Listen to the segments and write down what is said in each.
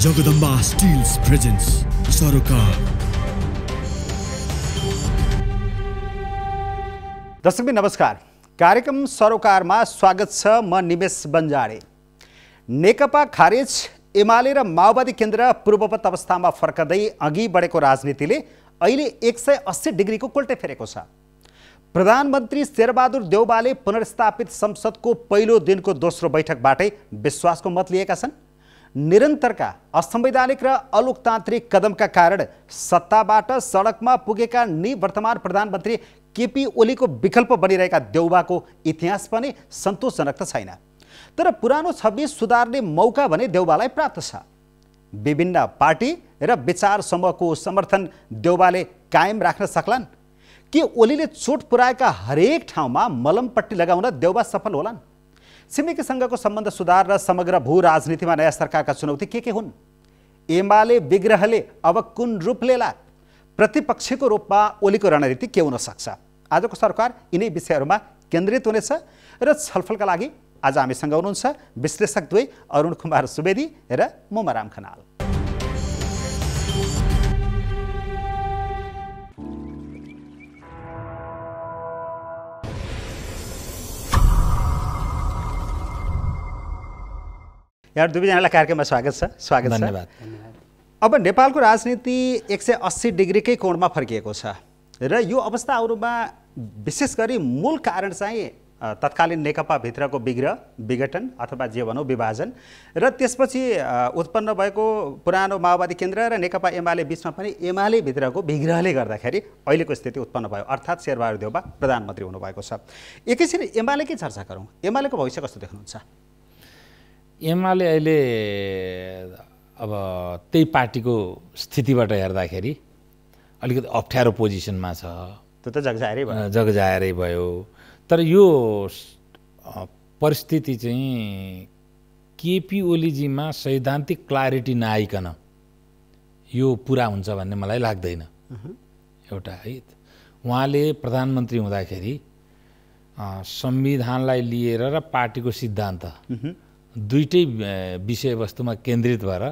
Jagadamba stills presence सरोकार। दर्शकबिन नमस्कार, कार्यक्रम सरोकारमा स्वागत छ। म निमेश बन्जाडे। नेकपा खारेज, एमाले र माओवादी केन्द्र पूर्ववत अवस्थामा फर्कदै अघि बढेको राजनीतिले अहिले 180 डिग्रीको कोल्टे फेरेको छ। प्रधानमन्त्री शेरबहादुर देउवाले पुनर्स्थापित संसदको पहिलो दिनको दोस्रो बैठकबाटै विश्वासको मत लिएका छन्। निरन्तरका असंवैधानिक र अलोकतान्त्रिक कदमका कारण सत्ताबाट सडकमा पुगेका निवर्तमान प्रधानमन्त्री केपी ओलीको विकल्प बनिरहेका देउवाको इतिहास पनि सन्तोषजनक त छैन। तर पुरानो छवि सुधार्ने मौका भने देउवालाई प्राप्त छ। विभिन्न पार्टी र विचार समूहको समर्थन देउवाले कायम राख्न सक्लान् कि ओलीले चोट पुर्याएका हरेक ठाउँमा मलमपट्टी लगाउन देउवा सफल होलान्? छिमेकीसँगको सम्बन्ध सुधार र समग्र भू राजनीतिमा नयाँ सरकारका चुनौती के हुन्? एमाले विग्रहले अब कुन रूप लेला? प्रतिपक्षको रूपमा ओलीको रणनीति के हुन सक्छ? आजको सरकार यिनै विषयहरूमा केन्द्रित हुनेछ र छलफलका लागि आज हामीसँग हुनुहुन्छ विश्लेषक द्वय अरुण कुमार सुवेदी र मोमाराम खनाल। यार दुवैजनालाई कार्यक्रममा स्वागत छ। स्वागत छ। धन्यवाद। अब नेपालको राजनीति 180 डिग्रीकै कोणमा फर्किएको छ र यो अवस्था आउनुमा विशेष गरी मूल कारण चाहिँ तत्कालीन नेकपा भित्रको विघटन अथवा जे भनौँ विभाजन र त्यसपछि उत्पन्न भएको पुरानो माओवादी केन्द्र र नेकपा एमाले बिचमा पनि एमाले भित्रको विग्रहले गर्दाखेरि अहिलेको स्थिति उत्पन्न भयो, अर्थात् शेरबहादुर देउवा प्रधानमन्त्री हुनुभएको छ। एकैछिन एमालेकै चर्चा गरौँ। एमालेको भविष्य कस्तो देख्नुहुन्छ? एमाले अहिले अब त्यही पार्टीको स्थितिबाट हेर्दाखेरि अलिकति अप्ठ्यारो पोजिसनमा छ। त्यो त जगजाहेरै भयो। तर यो परिस्थिति चाहिँ केपी ओलीजीमा सैद्धान्तिक क्लारिटी नआइकन यो पुरा हुन्छ भन्ने मलाई लाग्दैन। एउटा है, उहाँले प्रधानमन्त्री हुँदाखेरि संविधानलाई लिएर र पार्टीको सिद्धान्त दुईटै विषयवस्तुमा केन्द्रित भएर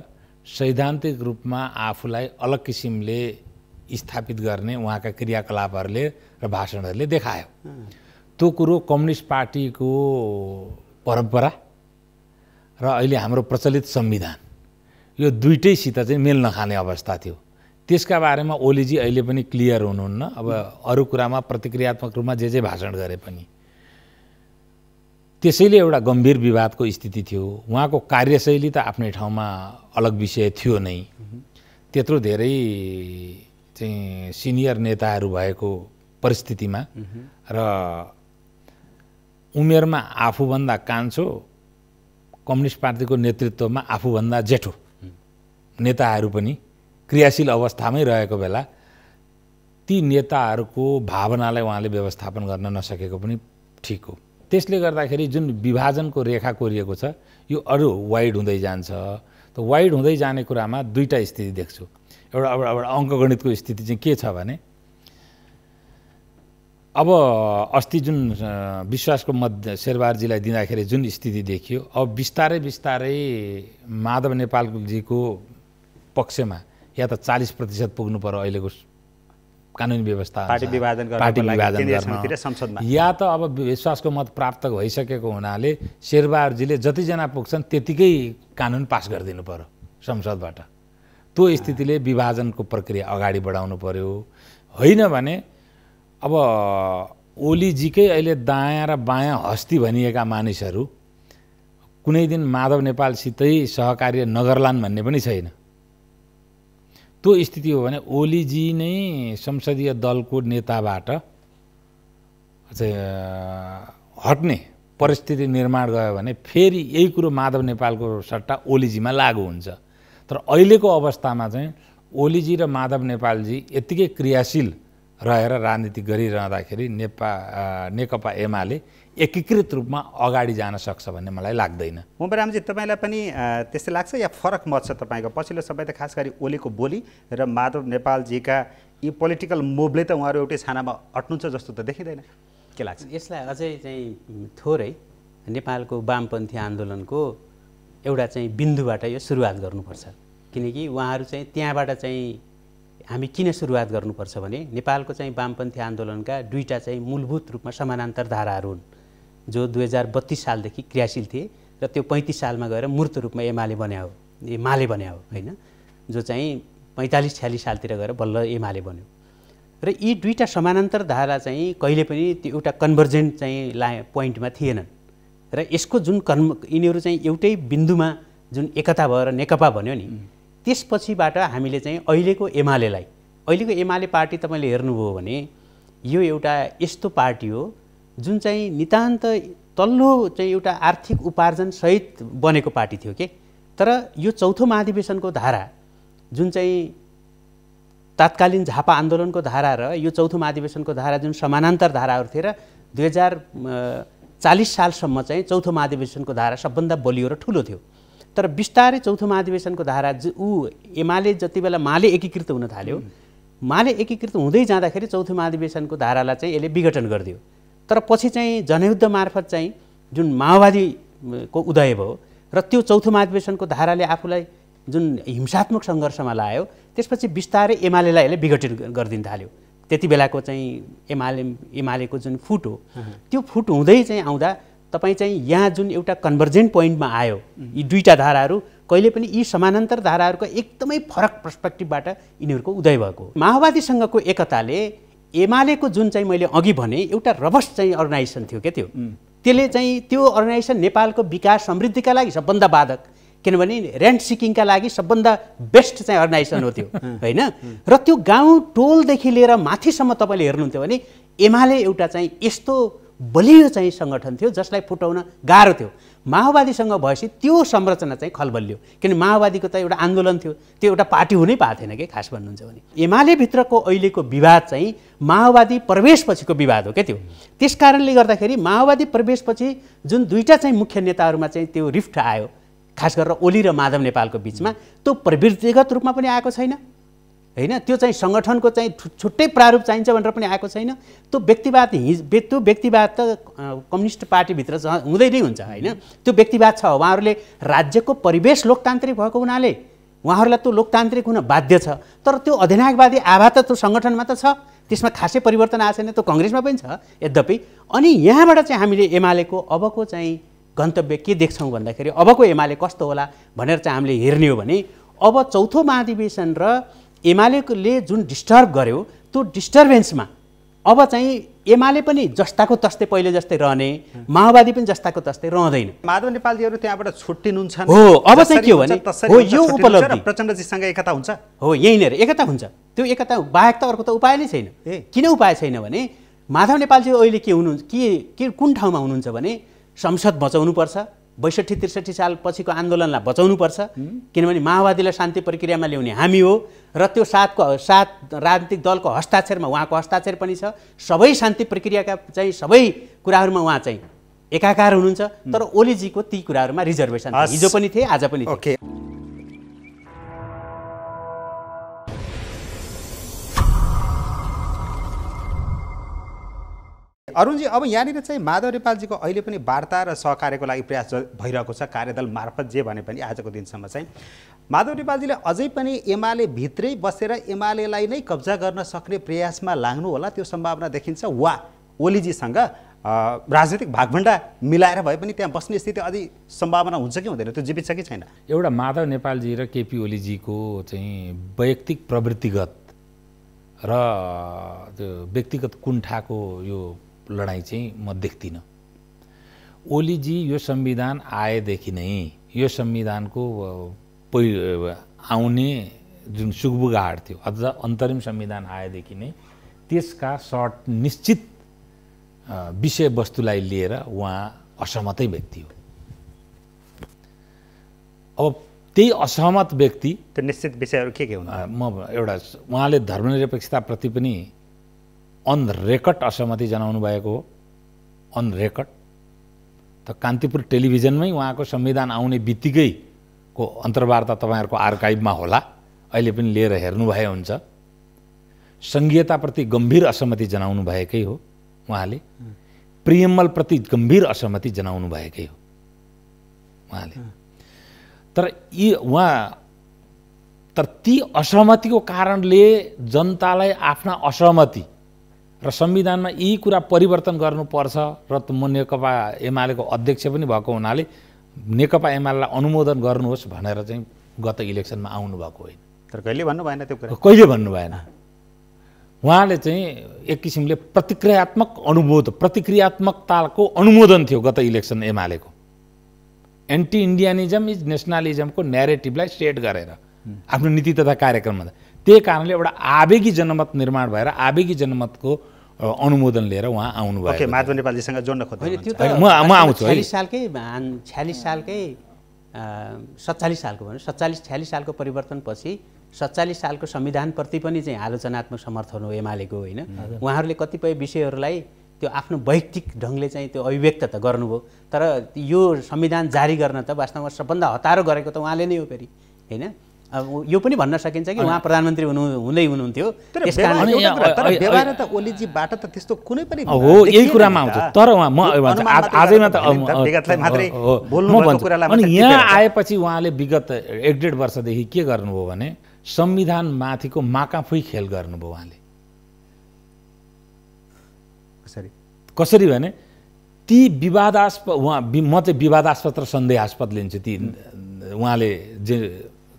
सैद्धान्तिक रूपमा आफूलाई अलग किसिमले स्थापित गर्ने उहाँका क्रियाकलापहरूले र भाषणहरूले देखायो। त्यो कुरो कम्युनिस्ट पार्टीको परम्परा र अहिले हाम्रो प्रचलित संविधान यो दुईटैसित चाहिँ मेल नखाने अवस्था थियो। त्यसका बारेमा ओलीजी अहिले पनि क्लियर हुनुहुन्न। अब अरू कुरामा प्रतिक्रियात्मक रूपमा जे भाषण गरे पनि त्यसैले एउटा गम्भीर विवादको स्थिति थियो। उहाँको कार्यशैली त आफ्नै ठाउँमा अलग विषय थियो नै। त्यत्रो धेरै चाहिँ सिनियर नेताहरू भएको परिस्थितिमा र उमेरमा आफूभन्दा कान्छो कम्युनिस्ट पार्टीको नेतृत्वमा आफूभन्दा जेठो नेताहरू पनि क्रियाशील अवस्थामै रहेको बेला ती नेताहरूको भावनालाई उहाँले व्यवस्थापन गर्न नसकेको पनि ठिक हो। त्यसले गर्दाखेरि जुन विभाजनको रेखा कोरिएको छ यो अरू वाइड हुँदै जान्छ। त वाइड हुँदै जाने कुरामा दुईटा स्थिति देख्छु। एउटा अङ्कगणितको स्थिति चाहिँ के छ भने अब अस्ति जुन विश्वासको मत शेरबहादुरजीलाई दिँदाखेरि जुन स्थिति देखियो, अब बिस्तारै बिस्तारै माधव नेपालजीको पक्षमा या त 40% पुग्नु पर्यो अहिलेको कानुनी व्यवस्था, पार्टी विभाजन गर्न, या त अब विश्वासको मत प्राप्त भइसकेको हुनाले शेरबहादुरजीले जतिजना पुग्छन् त्यतिकै कानुन पास गरिदिनु पर्यो संसदबाट। त्यो स्थितिले विभाजनको प्रक्रिया अगाडि बढाउनु पर्यो। होइन भने अब ओलीजीकै अहिले दायाँ र बायाँ हस्ती भनिएका मानिसहरू कुनै दिन माधव नेपालसितै सहकार्य नगर्लान् भन्ने पनि छैन। त्यो स्थिति हो भने ओलीजी नै संसदीय दलको नेताबाट चाहिँ हट्ने परिस्थिति निर्माण गयो भने फेरि यही कुरो माधव नेपालको सट्टा ओलीजीमा लागू हुन्छ। तर अहिलेको अवस्थामा चाहिँ ओलीजी र माधव नेपालजी यत्तिकै क्रियाशील रहेर राजनीति गरिरहँदाखेरि नेकपा एमाले एकीकृत रूपमा अगाडि जान सक्छ भन्ने मलाई लाग्दैन। मोमारामजी, तपाईँलाई पनि त्यस्तै लाग्छ या फरक मत छ तपाईँको? पछिल्लो समय त खास गरी ओलीको बोली र माधव नेपालजीका यी पोलिटिकल मुभले त उहाँहरू एउटै छानामा अट्नुहुन्छ जस्तो त देखिँदैन। के लाग्छ? यसलाई अझै चाहिँ थोरै नेपालको वामपन्थी आन्दोलनको एउटा चाहिँ बिन्दुबाट यो सुरुवात गर्नुपर्छ। किनकि उहाँहरू चाहिँ त्यहाँबाट चाहिँ हामी किन सुरुवात गर्नुपर्छ भने नेपालको चाहिँ वामपन्थी आन्दोलनका दुईटा चाहिँ मूलभूत रूपमा समानान्तर धाराहरू हुन् जो 2032 सालदेखि क्रियाशील थिए र त्यो 35 सालमा गएर मूर्त रूपमा एमाले बन्यो होइन, जो चाहिँ 45-46 सालतिर गएर बल्ल एमाले बन्यो। र यी दुईटा समानान्तर धारा चाहिँ कहिले पनि त्यो एउटा कन्भर्जेन्ट चाहिँ पोइन्टमा थिएनन् र यसको जुन यिनीहरू चाहिँ एउटै बिन्दुमा जुन एकता भएर नेकपा भन्यो नि, त्यसपछिबाट हामीले चाहिँ अहिलेको एमाले पार्टी तपाईँले हेर्नुभयो भने यो एउटा यस्तो पार्टी हो जुन चाहिँ नितान्त तल्लो चाहिँ एउटा आर्थिक उपार्जन सहित बनेको पार्टी थियो के। तर यो चौथो महाधिवेशनको धारा जुन चाहिँ तात्कालीन झापा आन्दोलनको धारा र यो चौथो महाधिवेशनको धारा जुन समानान्तर धाराहरू थिए र 2040 सालसम्म चाहिँ चौथो महाधिवेशनको धारा सबभन्दा बलियो र ठुलो थियो। तर बिस्तारै चौथो महाधिवेशनको धारा एमाले जति बेला माले एकीकृत हुन थाल्यो, माले एकीकृत हुँदै जाँदाखेरि चौथो महाधिवेशनको धारालाई चाहिँ यसले विघटन गरिदियो। तर पछि चाहिँ जनयुद्ध मार्फत चाहिँ जुन माओवादीको उदय भयो र त्यो चौथो महाधिवेशनको धाराले आफूलाई जुन हिंसात्मक सङ्घर्षमा लायो, त्यसपछि बिस्तारै एमालेलाई यसले विघटित गरिदिन थाल्यो। त्यति बेलाको चाहिँ एमालेको जुन फुट हो, त्यो फुट हुँदै चाहिँ आउँदा तपाईँ चाहिँ यहाँ जुन एउटा कन्भर्जेन्ट पोइन्टमा आयो यी दुईटा धाराहरू, कहिले पनि यी समानान्तर धाराहरूको एकदमै फरक पर्सपेक्टिभबाट यिनीहरूको उदय भएको हो। माओवादीसँगको एकताले एमालेको जुन चाहिँ मैले अघि भने एउटा रबस्ट चाहिँ अर्गनाइजेसन थियो क्या, त्यसले चाहिँ त्यो अर्गनाइजेसन नेपालको विकास समृद्धिका लागि सबभन्दा बाधक, किनभने रेन्ट सिकिङका लागि सबभन्दा बेस्ट चाहिँ अर्गनाइजेसन हो त्यो होइन। र त्यो गाउँ टोलदेखि लिएर माथिसम्म तपाईँले हेर्नुहुन्थ्यो भने एमाले एउटा चाहिँ यस्तो बलियो चाहिँ सङ्गठन थियो जसलाई फुटाउन गाह्रो थियो। माओवादीसँग भएपछि त्यो संरचना चाहिँ खलबलियो, किन माओवादीको त एउटा आन्दोलन थियो, त्यो एउटा पार्टी हुनै पाएको थिएन कि खास भन्नुहुन्छ भने। एमाले भित्रको अहिलेको विवाद चाहिँ माओवादी प्रवेशपछिको विवाद हो क्या त्यो। त्यस कारणले गर्दाखेरि माओवादी प्रवेशपछि जुन दुईटा चाहिँ मुख्य नेताहरूमा चाहिँ त्यो रिफ्ट आयो, खास गरेर ओली र माधव नेपालको बिचमा, त्यो प्रवृत्तिगत रूपमा पनि आएको छैन होइन, त्यो चाहिँ सङ्गठनको चाहिँ छुट्टै प्रारूप चाहिन्छ भनेर पनि आएको छैन। त्यो व्यक्तिवाद त कम्युनिस्ट पार्टीभित्र हुँदै नै हुन्छ होइन, त्यो व्यक्तिवाद छ। उहाँहरूले राज्यको परिवेश लोकतान्त्रिक भएको हुनाले उहाँहरूलाई त्यो लोकतान्त्रिक हुन बाध्य छ। तर त्यो अधिनायकवादी आभा त त्यो सङ्गठनमा त छ, त्यसमा खासै परिवर्तन आएको छैन, त्यो कङ्ग्रेसमा पनि छ यद्यपि। अनि यहाँबाट चाहिँ हामीले एमालेको अबको चाहिँ गन्तव्य के देख्छौँ भन्दाखेरि अबको एमाले कस्तो होला भनेर चाहिँ हामीले हेर्ने हो भने अब चौथो महाधिवेशन र एमालेले जुन डिस्टर्ब गर्यो त्यो डिस्टर्बेन्समा अब चाहिँ एमाले पनि जस्ताको तस्तै पहिले जस्तै रहने, माओवादी पनि जस्ताको तस्तै रहँदैन। माधव नेपालजीहरू त्यहाँबाट छुट्टिनुहुन्छ हो। अब चाहिँ के हो भने हो यो उपलब्धि प्रचण्डजीसँग एकता हुन्छ हो, यहीँनिर एकता हुन्छ। त्यो एकता बाहेक त अर्को त उपाय नै छैन। किन उपाय छैन भने माधव नेपालजी अहिले के हुनुहुन्छ, के कुन ठाउँमा हुनुहुन्छ भने संसद बचाउनुपर्छ, 62-63 साल पछिको आन्दोलनलाई बचाउनुपर्छ, किनभने माओवादीलाई शान्ति प्रक्रियामा ल्याउने हामी हो र त्यो सात राजनीतिक दलको हस्ताक्षरमा उहाँको हस्ताक्षर पनि छ। सबै शान्ति प्रक्रियाका चाहिँ सबै कुराहरूमा उहाँ चाहिँ एकाकार हुनुहुन्छ। तर ओलीजीको ती कुराहरूमा रिजर्भेसन हिजो पनि थिए, आज पनि थिए। अरुणजी, अब यहाँनिर चाहिँ माधव नेपालजीको अहिले पनि वार्ता र सहकार्यको लागि प्रयास भइरहेको छ कार्यदल मार्फत। जे भने पनि आजको दिनसम्म चाहिँ माधव नेपालजीले अझै पनि एमाले भित्रै बसेर एमालेलाई नै कब्जा गर्न सक्ने प्रयासमा लाग्नु होला, त्यो सम्भावना देखिन्छ। वा ओलीजीसँग राजनीतिक भागभण्डा मिलाएर भए पनि त्यहाँ बस्ने स्थिति अझै सम्भावना हुन्छ कि हुँदैन, त्यो जीवित छ कि छैन? एउटा माधव नेपालजी र केपी ओलीजीको चाहिँ वैयक्तिक प्रवृत्तिगत र त्यो व्यक्तिगत कुण्ठाको यो लडाइँ चाहिँ म देख्दिनँ। ओलीजी यो संविधान आएदेखि नै यो संविधानको आउने जुन सुगबुगाहट थियो, अझ अन्तरिम संविधान आएदेखि नै त्यसका सर्ट निश्चित विषयवस्तुलाई लिएर उहाँ असहमतै व्यक्ति हो। अब त्यही असहमत व्यक्ति त्यो निश्चित विषयहरू के हुन्? म एउटा उहाँले धर्मनिरपेक्षताप्रति पनि अन रेकर्ड असहमति जनाउनु भएको हो, अन रेकर्ड। त कान्तिपुर टेलिभिजनमै उहाँको संविधान आउने बित्तिकैको अन्तर्वार्ता तपाईँहरूको आर्काइभमा होला, अहिले पनि लिएर हेर्नुभए हुन्छ। सङ्घीयताप्रति गम्भीर असहमति जनाउनु भएकै हो उहाँले, प्रियम्बलप्रति गम्भीर असहमति जनाउनु भएकै हो उहाँले। तर यी उहाँ तर ती असहमतिको कारणले जनतालाई आफ्ना असहमति र संविधानमा यी कुरा परिवर्तन गर्नुपर्छ र म नेकपा एमालेको अध्यक्ष पनि भएको हुनाले नेकपा एमालेलाई अनुमोदन गर्नुहोस् भनेर चाहिँ गत इलेक्सनमा आउनुभएको होइन। तर कहिले भन्नु भएन त्यो कुरा? कहिले भन्नु भएन। उहाँले चाहिँ एक किसिमले प्रतिक्रियात्मकताको अनुमोदन थियो गत इलेक्सन एमालेको। एन्टी इन्डियनिजम इज नेसनलिजमको न्यारेटिभलाई सेट गरेर आफ्नो नीति तथा कार्यक्रममा त्यही कारणले एउटा आवेगी जनमत निर्माण भएर आवेगी जनमतको अनुमोदन लिएर उहाँ आउनुभयो। ओके, माधव नेपालजीसँग जोड्न खोज्छु। म आउँछु है। 46 सालकै 47 सालको भनौँ 47-46 सालको परिवर्तनपछि 47 सालको संविधानप्रति पनि चाहिँ आलोचनात्मक समर्थन हो एमालेको होइन। उहाँहरूले कतिपय विषयहरूलाई त्यो आफ्नो वैयक्तिक ढङ्गले चाहिँ त्यो अभिव्यक्त त गर्नुभयो, तर यो संविधान जारी गर्न त वास्तवमा सबभन्दा हतारो गरेको त उहाँले नै हो फेरि होइन। अब यो पनि भन्न सकिन्छ कि उहाँ प्रधानमन्त्री हुनुहुन्थ्यो, व्यवहार त ओलीजीबाट त त्यस्तो कुनै पनि हो, यही कुरामा आउँछ। तर उहाँ म आजैमा त अनि यहाँ आएपछि उहाँले विगत 1.5 वर्षदेखि के गर्नुभयो भने संविधानमाथिको माकाफुई खेल गर्नुभयो। उहाँले कसरी भने ती विवादास्पद म चाहिँ विवादास्पद र सन्देहास्पद लिन्छु ती उहाँले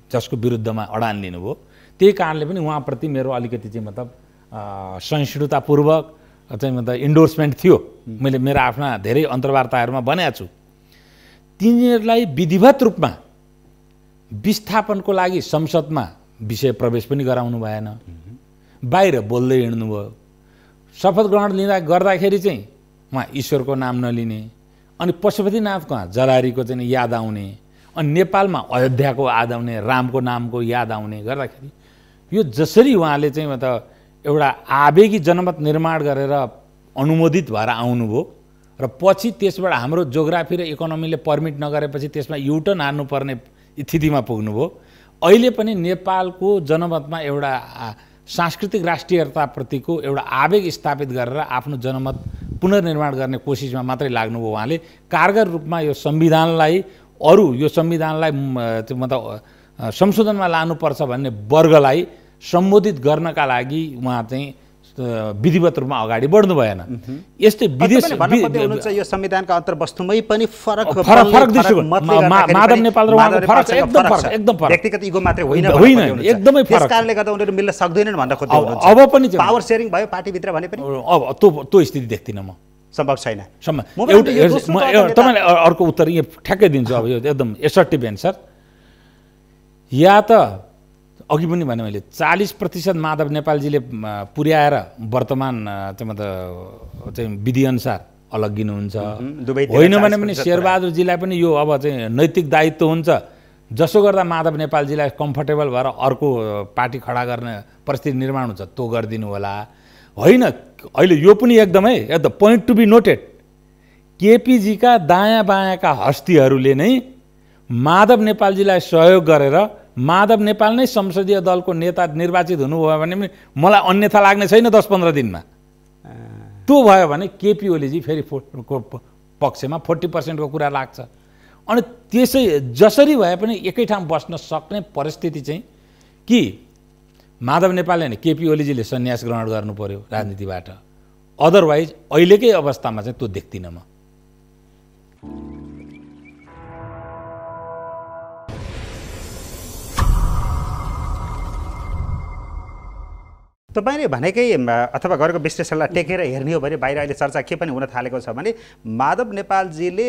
जसको विरुद्धमा अडान लिनुभयो। त्यही कारणले पनि उहाँप्रति मेरो अलिकति चाहिँ मतलब सहिष्णुतापूर्वक चाहिँ मतलब इन्डोर्समेन्ट थियो। मैले मेरा आफ्ना धेरै अन्तर्वार्ताहरूमा भनेको छु। तिनीहरूलाई विधिवत रूपमा विस्थापनको लागि संसदमा विषय प्रवेश पनि गराउनु भएन, बाहिर बोल्दै हिँड्नुभयो। शपथ ग्रहण गर्दाखेरि चाहिँ उहाँ ईश्वरको नाम नलिने, अनि पशुपतिनाथको जलारीको चाहिँ याद आउने, अनि नेपालमा अयोध्याको याद आउने, रामको नामको याद आउने गर्दाखेरि यो जसरी उहाँले चाहिँ मतलब एउटा आवेगी जनमत निर्माण गरेर अनुमोदित भएर आउनुभयो र पछि त्यसबाट हाम्रो जोग्राफी र इकोनोमीले पर्मिट नगरेपछि त्यसमा युटर्न हान्नुपर्ने स्थितिमा पुग्नुभयो। अहिले पनि नेपालको जनमतमा एउटा सांस्कृतिक राष्ट्रियताप्रतिको एउटा आवेग स्थापित गरेर आफ्नो जनमत पुनर्निर्माण गर्ने कोसिसमा मात्रै लाग्नुभयो। उहाँले कारगर रूपमा यो संविधानलाई मतलब संशोधनमा लानुपर्छ भन्ने वर्गलाई सम्बोधित गर्नका लागि उहाँ चाहिँ विधिवत रूपमा अगाडि बढ्नु भएन। यस्तै यो संविधानका अन्तर्वस्तुमै पनि फरक माधव नेपाल र उहाँको फरक एकदम फरक, व्यक्तिगत इगो मात्रै होइन, एकदमै फरक। त्यसकारणले गर्दा उनीहरू मिल्न सक्दैनन् भनेर खोज्दै हुनुहुन्छ। अब पनि पावर शेयरिङ भयो पार्टीभित्र भने पनि अब त्यो स्थिति देख्दिनँ म, सम्भव छैन। तपाईँलाई अर्को उत्तर यहाँ ठ्याक्कै दिन्छु। अब यो एकदम एसर्टिभ एन्सर। या त अघि पनि भने मैले 40% माधव नेपालजीले पुर्याएर वर्तमान चाहिँ विधिअनुसार अलग्गिनुहुन्छ, होइन भने पनि शेरबहादुरजीलाई पनि यो अब चाहिँ नैतिक दायित्व हुन्छ। जसो गर्दा माधव नेपालजीलाई कम्फर्टेबल भएर अर्को पार्टी खडा गर्ने परिस्थिति निर्माण हुन्छ त्यो गरिदिनु होला। होइन, अहिले यो पनि एकदमै पोइन्ट टु बी नोटेड, केपीजीका दायाँ बायाँका हस्तीहरूले नै माधव नेपालजीलाई सहयोग गरेर माधव नेपाल नै संसदीय दलको नेता निर्वाचित हुनुभयो भने पनि मलाई अन्यथा लाग्ने छैन 10-15 दिनमा। त्यो भयो भने केपी ओलीजी फेरि पक्षमा 40% को कुरा लाग्छ। अनि त्यसै जसरी भए पनि एकै ठाउँ बस्न सक्ने परिस्थिति चाहिँ कि माधव नेपालले नि केपी ओलीजीले सन्यास ग्रहण गर्नु पर्यो राजनीतिबाट, अदरवाइज अहिलेकै अवस्थामा चाहिँ त्यो देख्दिनँ म। तपाईँले भनेकै अथवा गरेको विश्लेषणलाई टेकेर हेर्ने हो भने बाहिर अहिले चर्चा के पनि हुन थालेको छ भने माधव नेपालजीले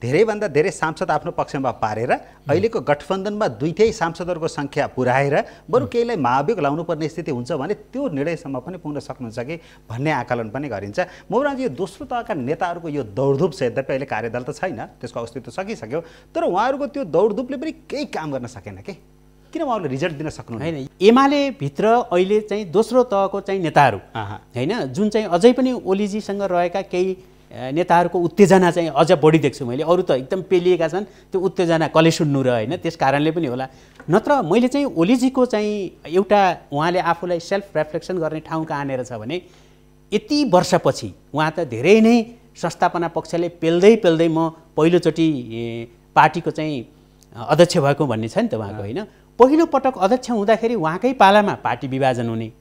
धेरैभन्दा धेरै सांसद आफ्नो पक्षमा पारेर अहिलेको गठबन्धनमा दुईटै सांसदहरूको सङ्ख्या पुर्याएर बरु केहीलाई महाभियोग लाउनु पर्ने स्थिति हुन्छ भने त्यो निर्णयसम्म पनि पुग्न सक्नुहुन्छ कि भन्ने आकलन पनि गरिन्छ। मोहनजी, यो दोस्रो तहका नेताहरूको यो दौडधुप छ, यद्यपि अहिले कार्यदल त छैन, त्यसको अस्तित्व सकिसक्यो, तर उहाँहरूको त्यो दौडधुपले पनि केही काम गर्न सकेन के? किन उहाँले रिजल्ट दिन सक्नु होइन? एमाले भित्र अहिले चाहिँ दोस्रो तहको चाहिँ नेताहरू होइन, जुन चाहिँ अझै पनि ओलीजीसँग रहेका केही नेताहरूको उत्तेजना चाहिँ अझ बढी देख्छु मैले। अरू त एकदम पेलिएका छन्, त्यो उत्तेजना कसले सुन्नु र होइन, त्यस कारणले पनि होला। नत्र मैले चाहिँ ओलीजीको चाहिँ एउटा उहाँले आफूलाई सेल्फ रिफ्लेक्सन गर्ने ठाउँ कहाँ आनेर छ भने यति वर्षपछि उहाँ त धेरै नै संस्थापना पक्षले पेल्दै म पहिलोचोटि पार्टीको चाहिँ अध्यक्ष भएको भन्ने छ नि त उहाँको होइन। पहिलो पटक अध्यक्ष हुँदाखेरि उहाँकै पालामा पार्टी विभाजन हुने,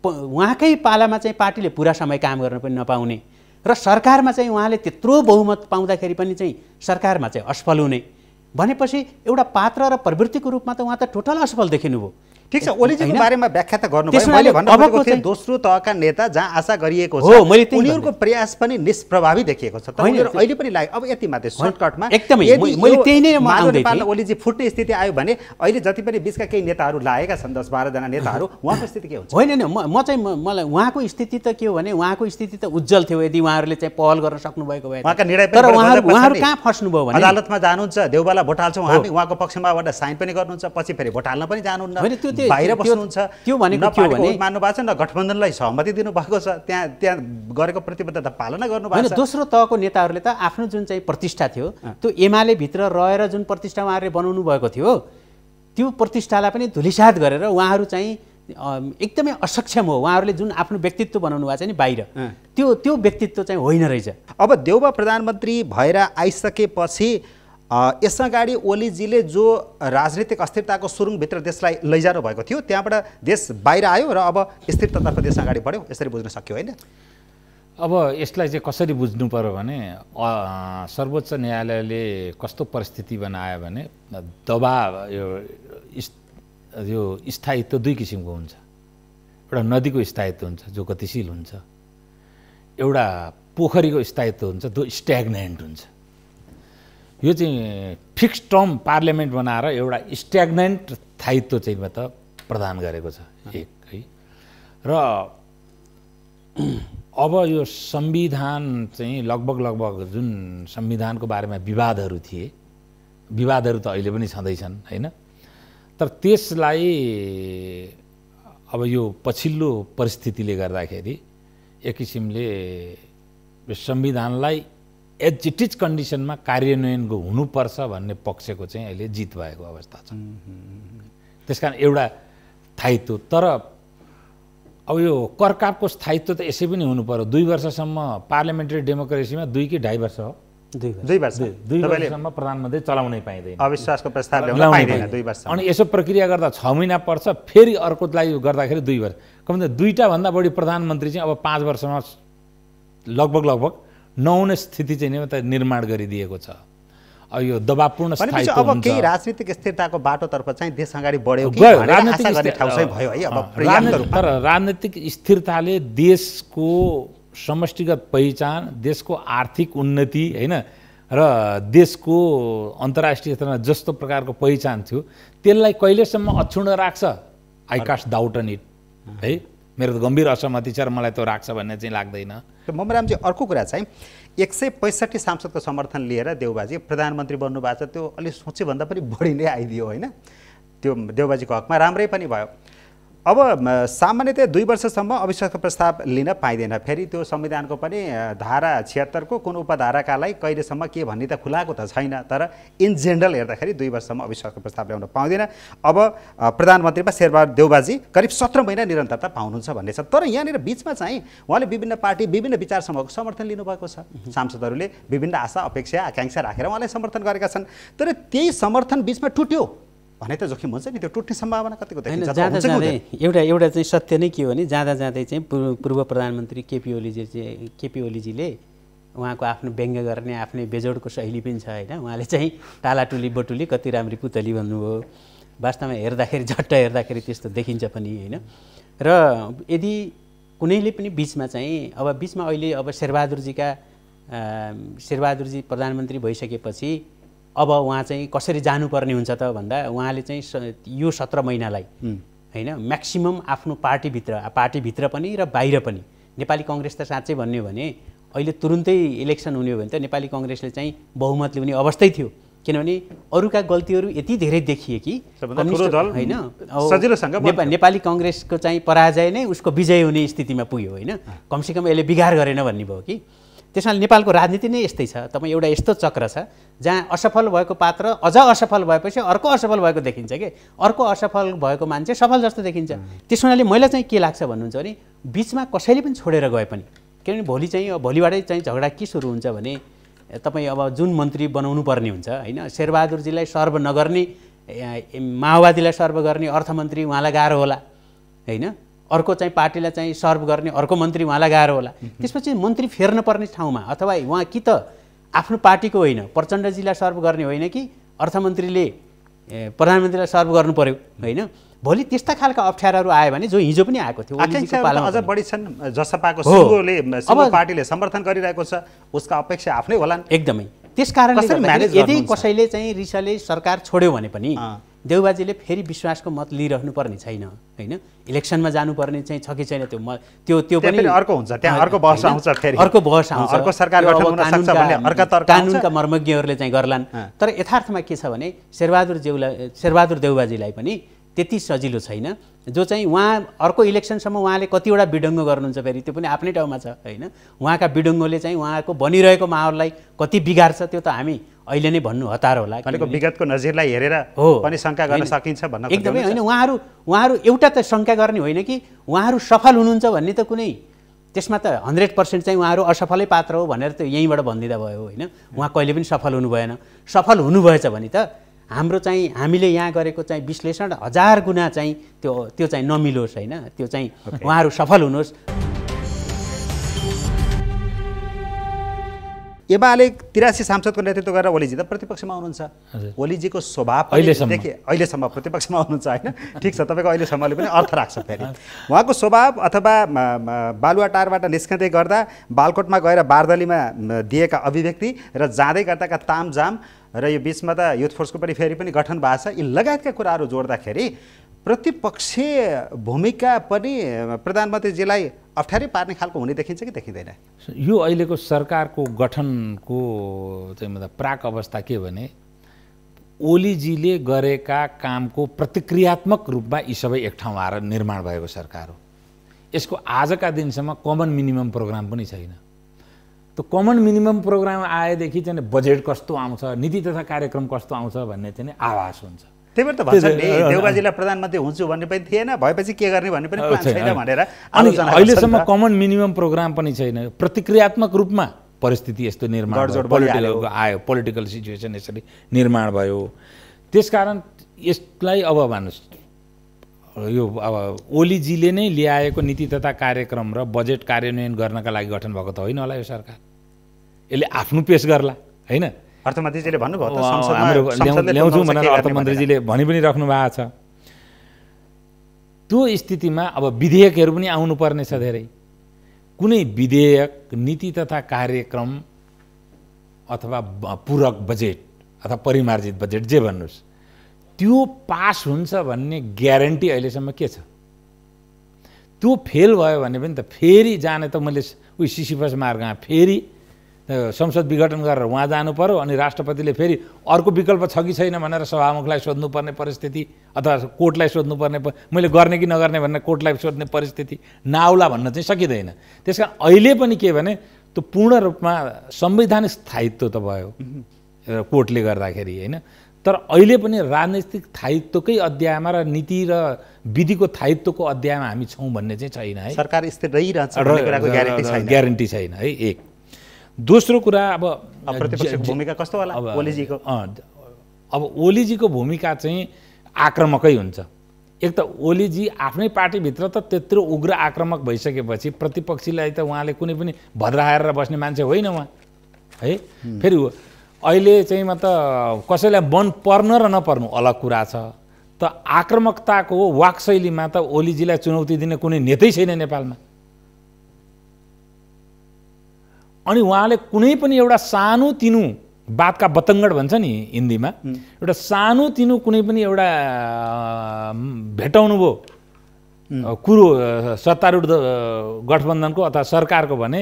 उहाँकै पालामा चाहिँ पार्टीले पुरा समय काम गर्न पनि नपाउने र सरकारमा चाहिँ उहाँले त्यत्रो बहुमत पाउँदाखेरि पनि चाहिँ सरकारमा चाहिँ असफल हुने भनेपछि एउटा पात्र र प्रवृत्तिको रूपमा त उहाँ त टोटल असफल देखिनुभयो। ठीक छ, ओलीजीको बारेमा व्याख्या त गर्नुभयो। मैले भन्न खोजेको थिएँ दोस्रो तहका नेता जहाँ आशा गरिएको छ उनीहरूको प्रयास पनि निष्प्रभावी देखिएको छ। तर उनीहरू अहिले पनि लाग्यो अब यति मात्रै सर्टकटमा एकदमै मैले त्यही नै आउँदै थिएँ। ओलीजी फुट्ने स्थिति आयो भने अहिले जति पनि बिचका केही नेताहरू लागेका छन् 10-12 जना नेताहरू, उहाँको स्थिति के हुन्छ? होइन म चाहिँ मलाई उहाँको स्थिति त के हो भने उहाँको स्थिति त उज्जवल थियो यदि उहाँहरूले चाहिँ पहल गर्न सक्नुभएको भए। उहाँका निर्णय तर उहाँहरू कहाँ फस्नुभयो भने अदालतमा जानुहुन्छ, देउबाला भोट हाल्छौँ हामी, उहाँको पक्षमाबाट साइन पनि गर्नुहुन्छ, पछि फेरि भोट हाल्न पनि जानुहुन्न, बाहिर बस्नुहुन्छ। त्यो भनेको के हो भने मान्नु भएको छ न गठबन्धनलाई सहमति दिनु भएको छ, त्यहाँ गरेको प्रतिबद्धता पालना गर्नु भएको छ। दोस्रो तहको नेताहरूले त आफ्नो जुन चाहिँ प्रतिष्ठा थियो त्यो एमाले भित्र रहेर जुन प्रतिष्ठा उहाँहरूले बनाउनु भएको थियो त्यो प्रतिष्ठालाई पनि धुलिसात गरेर उहाँहरू चाहिँ एकदमै असक्षम हो। उहाँहरूले जुन आफ्नो व्यक्तित्व बनाउनु भएको छ नि बाहिर त्यो व्यक्तित्व चाहिँ होइन रहेछ। अब देउबा प्रधानमन्त्री भएर आइसकेपछि यसअगाडि ओलीजीले जो राजनीतिक अस्थिरताको सुरुङभित्र देशलाई लैजानु भएको थियो त्यहाँबाट देश बाहिर आयो र अब स्थिरतातर्फ देश अगाडि बढ्यो, यसरी बुझ्न सक्यो होइन? अब यसलाई चाहिँ कसरी बुझ्नु पर्यो भने सर्वोच्च न्यायालयले कस्तो परिस्थिति बनायो भने दबाव यो स्थायित्व दुई किसिमको हुन्छ। एउटा नदीको स्थायित्व हुन्छ जो गतिशील हुन्छ, एउटा पोखरीको स्थायित्व हुन्छ जो स्ट्याग्नेन्ट हुन्छ। यो चाहिँ फिक्स टर्म पार्लियामेन्ट बनाएर एउटा स्ट्याग्नेन्ट स्थायित्व चाहिँ त प्रदान गरेको छ एक है। र अब यो संविधान चाहिँ लगभग जुन संविधानको बारेमा विवादहरू थिए, विवादहरू त अहिले पनि छँदैछन् होइन, तर त्यसलाई अब यो पछिल्लो परिस्थितिले गर्दाखेरि एक किसिमले संविधानलाई एज इट इज कन्डिसनमा कार्यान्वयनको हुनुपर्छ भन्ने पक्षको चाहिँ अहिले जित भएको अवस्था छ। त्यसकारण एउटा स्थायित्व, तर अब यो करकापको स्थायित्व त यसै पनि हुनु पर्यो। 2 वर्षसम्म पार्लियामेन्ट्री डेमोक्रेसीमा 2 कि 2.5 वर्ष हो, 2 वर्षसम्म प्रधानमन्त्री चलाउनै पाइँदैन, अविश्वासको प्रस्ताव ल्याउन पाइँदैन 2 वर्ष। अनि यसो प्रक्रिया गर्दा 6 महिना पर्छ, फेरि अर्कोलाई गर्दाखेरि 2 वर्ष। कम्तीमा 2टा भन्दा बढी प्रधानमन्त्री चाहिँ अब 5 वर्षमा लगभग नहुने स्थिति चाहिँ निर्माण गरिदिएको छ। अब यो दबावपूर्ण स्थायित्व हुन्छ। अब केही राजनीतिक स्थिरताको बाटोतर्फ चाहिँ देश अगाडि बढ्यो कि राजनीतिक गर्ने ठाउँ चाहिँ भयो है अब पर्याप्त रूपमा। तर राजनीतिक स्थिरताले देशको समष्टिगत पहिचान, देशको आर्थिक उन्नति होइन र देशको अन्तर्राष्ट्रिय स्तरमा जस्तो प्रकारको पहिचान थियो त्यसलाई कहिलेसम्म अक्षुण्ण राख्छ? I cast doubt on it है। मेरो त गम्भीर असहमति छ र मलाई त्यो राख्छ भन्ने चाहिँ लाग्दैन। ममरामजी अर्को कुरा चाहिँ 165 सांसदको समर्थन लिएर देउबाजी प्रधानमन्त्री बन्नु भएको छ, त्यो अलि सोचेभन्दा पनि बढी नै आइदियो होइन? त्यो देउबाजीको हकमा राम्रै पनि भयो। अब सामान्यतया 2 वर्षसम्म अविश्वासको प्रस्ताव लिन पाइँदैन। फेरि त्यो संविधानको पनि धारा 76 को कुन उपधाराकालाई कहिलेसम्म के भन्ने त खुलाएको त छैन, तर इन जेनरल हेर्दाखेरि 2 वर्षसम्म अविश्वासको प्रस्ताव ल्याउन पाउँदैन। अब प्रधानमन्त्रीमा शेरबहादुर देउबाजी करिब 17 महिना निरन्तरता पाउनुहुन्छ भन्ने छ। तर यहाँनिर बिचमा चाहिँ उहाँले विभिन्न पार्टी विभिन्न विचार समूहको समर्थन लिनुभएको छ। सांसदहरूले विभिन्न आशा अपेक्षा आकाङ्क्षा राखेर उहाँलाई समर्थन गरेका छन्, तर त्यही समर्थन बिचमा टुट्यो भने त जोखिम हुन्छ नि। त्यो टुट्ने सम्भावना कतिको देखिन्छ? जाँदा जाँदै एउटा चाहिँ सत्य नै के हो भने जाँदा जाँदै चाहिँ पूर्व प्रधानमन्त्री केपी ओलीजीले उहाँको आफ्नो व्यङ्ग्य गर्ने आफ्नै बेजोडको शैली पनि छ होइन। उहाँले चाहिँ टालाटुली बटुली कति राम्री पुतली भन्नुभयो। वास्तवमा हेर्दाखेरि झट्ट हेर्दाखेरि त्यस्तो देखिन्छ पनि होइन। र यदि कुनैले पनि बिचमा चाहिँ अब बिचमा अहिले अब शेरबहादुरजी प्रधानमन्त्री भइसकेपछि अब उहाँ चाहिँ कसरी जानुपर्ने हुन्छ त भन्दा उहाँले चाहिँ यो 17 महिनालाई होइन म्याक्सिमम आफ्नो पार्टीभित्र पनि र बाहिर पनि नेपाली कङ्ग्रेस त साँच्चै भन्ने हो भने अहिले तुरुन्तै इलेक्सन हुने हो भने त नेपाली कङ्ग्रेसले चाहिँ बहुमत ल्याउने अवस्थै थियो। किनभने अरूका गल्तीहरू यति धेरै देखिए कि होइन नेपाली कङ्ग्रेसको चाहिँ पराजय नै उसको विजय हुने स्थितिमा पुग्यो होइन। कमसेकम यसले बिगार गरेन भन्ने भयो कि। त्यसैले नेपालको राजनीति नै यस्तै छ। तपाईँ एउटा यस्तो चक्र छ जहाँ असफल भएको पात्र अझ असफल भएपछि अर्को असफल भएको देखिन्छ कि अर्को असफल भएको मान्छे सफल जस्तो देखिन्छ। त्यस हुनाले मलाई चाहिँ के लाग्छ भन्नुहुन्छ भने बिचमा कसैले पनि छोडेर गए पनि, किनभने भोलिबाटै चाहिँ झगडा के सुरु हुन्छ भने तपाईँ अब जुन मन्त्री बनाउनु पर्ने हुन्छ होइन शेरबहादुरजीलाई सर्भ नगर्ने माओवादीलाई सर्भ गर्ने अर्थमन्त्री उहाँलाई गाह्रो होला होइन, अर्को चाहिँ पार्टीलाई चाहिँ सर्भ गर्ने अर्को मन्त्री उहाँलाई गाह्रो होला। त्यसपछि मन्त्री फेर्न पर्ने ठाउँमा अथवा उहाँ कि त आफ्नो पार्टीको होइन प्रचण्डजीलाई सर्भ गर्ने होइन कि अर्थमन्त्रीले प्रधानमन्त्रीलाई सर्भ गर्नु पर्यो होइन। भोलि त्यस्ता खालका अप्ठ्याराहरू आयो भने जो हिजो पनि आएको थियो अझ बढी छन्। जसपाको सिङ्गो पार्टीले समर्थन गरिरहेको छ, उसका अपेक्षा आफ्नै होलान् एकदमै। त्यस कारणले यदि कसैले चाहिँ रिसले सरकार छोड्यो भने पनि देउबाजीले फेरि विश्वासको मत लिइरहनु पर्ने छैन होइन। इलेक्सनमा जानुपर्ने चाहिँ छ कि छैन त्यो पनि अर्को हुन्छ, त्यहाँ अर्को बहस आउँछ, फेरि अर्को बहस आउँछ, अर्को सरकार गठन हुन सक्छ भन्ने अर्का तर्क कानुनका मर्मज्ञहरूले चाहिँ गर्लान्। तर यथार्थमा के छ भने शेरबहादुर देउबाजीलाई पनि त्यति सजिलो छैन, जो चाहिँ उहाँ अर्को इलेक्सनसम्म उहाँले कतिवटा विडङ्ग गर्नुहुन्छ फेरि त्यो पनि आफ्नै ठाउँमा छ होइन। उहाँका विडङ्गले चाहिँ उहाँको बनिरहेको माहौललाई कति बिगार्छ त्यो त हामी अहिले नै भन्नु हतार होला। भनेको विगतको नजिरलाई हेरेर पनि शङ्का गर्न सकिन्छ भन्न एकदमै होइन। उहाँहरू एउटा त शङ्का गर्ने होइन कि उहाँहरू सफल हुनुहुन्छ भन्ने त कुनै त्यसमा त 100% चाहिँ उहाँहरू असफलै पात्र हो भनेर त यहीँबाट भनिदिँदा भयो होइन। उहाँ कहिले पनि सफल हुनु भएन। सफल हुनुभएछ भने त हाम्रो चाहिँ हामीले यहाँ गरेको चाहिँ विश्लेषण 1000 गुणा चाहिँ त्यो चाहिँ नमिलोस् होइन, त्यो चाहिँ उहाँहरू सफल हुनुहोस्। एमाले 83 सांसदको नेतृत्व गरेर ओलीजी त प्रतिपक्षमा हुनुहुन्छ। ओलीजीको स्वभाव अहिलेसम्म प्रतिपक्षमा हुनुहुन्छ होइन, ठिक छ, तपाईँको अहिलेसम्मले पनि अर्थ राख्छ। फेरि उहाँको स्वभाव अथवा बालुवाटारबाट निस्कँदै गर्दा बालकोटमा गएर बारदलीमा दिएका अभिव्यक्ति र जाँदै गर्दाका तामझाम र यो बिचमा त युथ फोर्सको पनि फेरि पनि गठन भएको छ, यी लगायतका कुराहरू जोड्दाखेरि प्रतिपक्षीय भूमिका पनि प्रधानमन्त्रीजीलाई अप्ठ्यारै पार्ने खालको हुने देखिन्छ कि देखिँदैन? यो अहिलेको सरकारको गठनको चाहिँ मतलब प्राक अवस्था के भने ओलीजीले गरेका कामको प्रतिक्रियात्मक रूपमा यी सबै एक ठाउँ आएर निर्माण भएको सरकार हो। यसको आजका दिनसम्म कमन मिनिमम प्रोग्राम पनि छैन। त कमन मिनिमम प्रोग्राम आएदेखि चाहिँ बजेट कस्तो आउँछ, नीति तथा कार्यक्रम कस्तो आउँछ भन्ने चाहिँ आभास हुन्छ। त्यही भएर त भन्छ नि देउबाजीलाई प्रधानमन्त्री हुन्छु भन्ने पनि थिएन, भएपछि के गर्ने भन्ने पनि प्लान छैन भनेर आलोचना। अहिलेसम्म कमन मिनिमम प्रोग्राम पनि छैन। प्रतिक्रियात्मक रूपमा परिस्थिति यस्तो निर्माण आयो, पोलिटिकल सिचुएसन यसरी निर्माण भयो। त्यसकारण यसलाई अब भन्नुहोस् यो अब ओलीजीले नै ल्याएको नीति तथा कार्यक्रम र बजेट कार्यान्वयन गर्नका लागि गठन भएको त होइन होला यो सरकार। यसले आफ्नो पेस गर्ला होइन। अर्थमन्त्रीजीले भन्नुभयो त संसदले ल्याउँछु भनेर अर्थमन्त्रीजीले भनि पनि राख्नु भएको छ। त्यो स्थितिमा अब विधेयकहरू पनि आउनुपर्ने छ धेरै। कुनै विधेयक, नीति तथा कार्यक्रम अथवा पूरक बजेट अथवा परिमार्जित बजेट जे भन्नुहोस्, त्यो पास हुन्छ भन्ने ग्यारेन्टी अहिलेसम्म के छ? त्यो फेल भयो भने पनि त फेरि जाने त मैले उही सिसिफस मार्गमा फेरि संसद विघटन गरेर उहाँ जानु पर्यो, अनि राष्ट्रपतिले फेरि अर्को विकल्प छ कि छैन भनेर सभामुखलाई सोध्नुपर्ने परिस्थिति अथवा कोर्टलाई सोध्नुपर्ने, मैले गर्ने कि नगर्ने भनेर कोर्टलाई सोध्ने परिस्थिति नआउला भन्न चाहिँ सकिँदैन। त्यस कारण अहिले पनि के भने त्यो पूर्ण रूपमा संवैधानिक स्थायित्व त भयो कोर्टले गर्दाखेरि होइन, तर अहिले पनि राजनीतिक स्थायित्वकै अध्यायमा र नीति र विधिको स्थायित्वको अध्यायमा हामी छौँ भन्ने चाहिँ छैन है। सरकार स्थिर रहिरहन्छ भन्ने कुराको ग्यारेन्टी छैन है। एक दोस्रो कुरा अब प्रतिपक्षको भूमिका कस्तो होला ओलीजीको? अब ओलीजीको भूमिका चाहिँ आक्रामकै हुन्छ। एक त ओलीजी आफ्नै पार्टीभित्र त त्यत्रो उग्र आक्रामक भइसकेपछि प्रतिपक्षीलाई त उहाँले कुनै पनि भद्राएर बस्ने मान्छे होइन उहाँ है। फेरि अहिले चाहिँ म त कसैलाई मन पर्न र नपर्नु अलग कुरा छ, त आक्रामकताको वाकशैलीमा त ओलीजीलाई चुनौती दिने कुनै नेतै छैन नेपालमा। अनि उहाँले कुनै पनि एउटा सानो तिनो बातका बतङ्गड भन्छ नि हिन्दीमा, एउटा सानो तिनो कुनै पनि एउटा भेटाउनु भयो कुरो सत्तारूढ गठबन्धनको अथवा सरकारको भने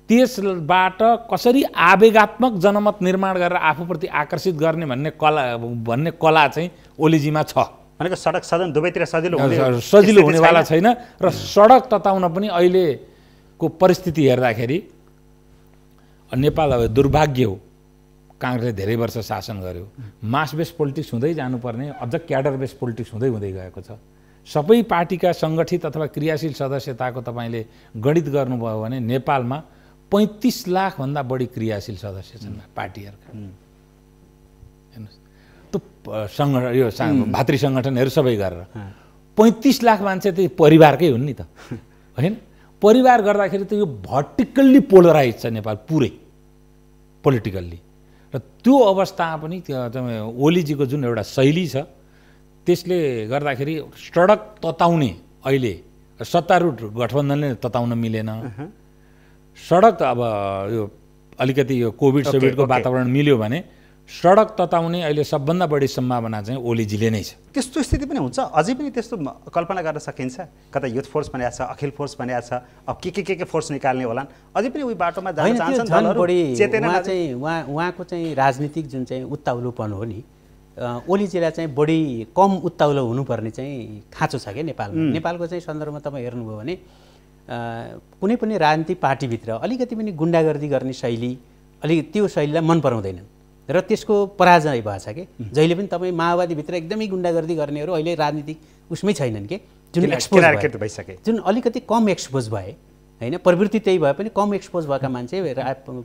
त्यसबाट कसरी आवेगात्मक जनमत निर्माण गरेर आफूप्रति आकर्षित गर्ने भन्ने कला चाहिँ ओलीजीमा छ। भनेको सडक सदन दुवैतिर सजिलो हुनेवाला छैन र सडक तताउन पनि अहिलेको परिस्थिति हेर्दाखेरि नेपाल अब दुर्भाग्य हो, काङ्ग्रेसले धेरै वर्ष शासन गर्यो, मास बेस पोलिटिक्स हुँदै जानुपर्ने अझ क्याडर बेस पोलिटिक्स हुँदै गएको छ। सबै पार्टीका सङ्गठित अथवा क्रियाशील सदस्यताको तपाईँले गणित गर्नुभयो भने नेपालमा 35 लाखभन्दा बढी क्रियाशील सदस्य छन् पार्टीहरूका। हेर्नुहोस्, त्यो यो भातृ सङ्गठनहरू सबै गरेर 35 लाख मान्छे त परिवारकै हुन् नि त होइन। परिवार गर्दाखेरि त यो भर्टिकल्ली पोलराइज छ नेपाल पुरै पोलिटिकल्ली। र त्यो अवस्थामा पनि ओलीजीको जुन एउटा शैली छ त्यसले गर्दाखेरि सडक तताउने, अहिले सत्तारूढ गठबन्धनले तताउन मिलेन सडक। अब यो अलिकति यो कोभिडको वातावरण मिल्यो भने सडक तताउने अहिले सबभन्दा बढी सम्भावना चाहिँ ओलीजीले नै छ। त्यस्तो स्थिति पनि हुन्छ, अझै पनि त्यस्तो कल्पना गर्न सकिन्छ? कता युथ फोर्स भनेको छ, अखिल फोर्स भनेको छ, अब के फोर्स निकाल्ने होलान्, अझै पनि उही बाटोमा जान चाहन्छन् दलहरु? चेतना चाहिँ उहाँको चाहिँ राजनीतिक जुन चाहिँ उत्ताउलोपन हो नि, ओलीजीलाई चाहिँ बढी कम उत्ताउलो हुनुपर्ने चाहिँ खाँचो छ क्या नेपालमा। नेपालको चाहिँ सन्दर्भमा तपाईँ हेर्नुभयो भने कुनै पनि राजनीतिक पार्टीभित्र अलिकति पनि गुन्डागर्दी गर्ने शैली, अलिकति त्यो शैलीलाई मन पराउँदैनन् र त्यसको पराजय भएछ कि। जहिले पनि तपाईँ माओवादीभित्र एकदमै गुन्डागर्दी गर्नेहरू अहिले राजनीतिक उसमै छैनन् कि, जुन एक्सपोज भइसके, जुन अलिकति कम एक्सपोज भए होइन, प्रवृत्ति त्यही भए पनि कम एक्सपोज भएका मान्छे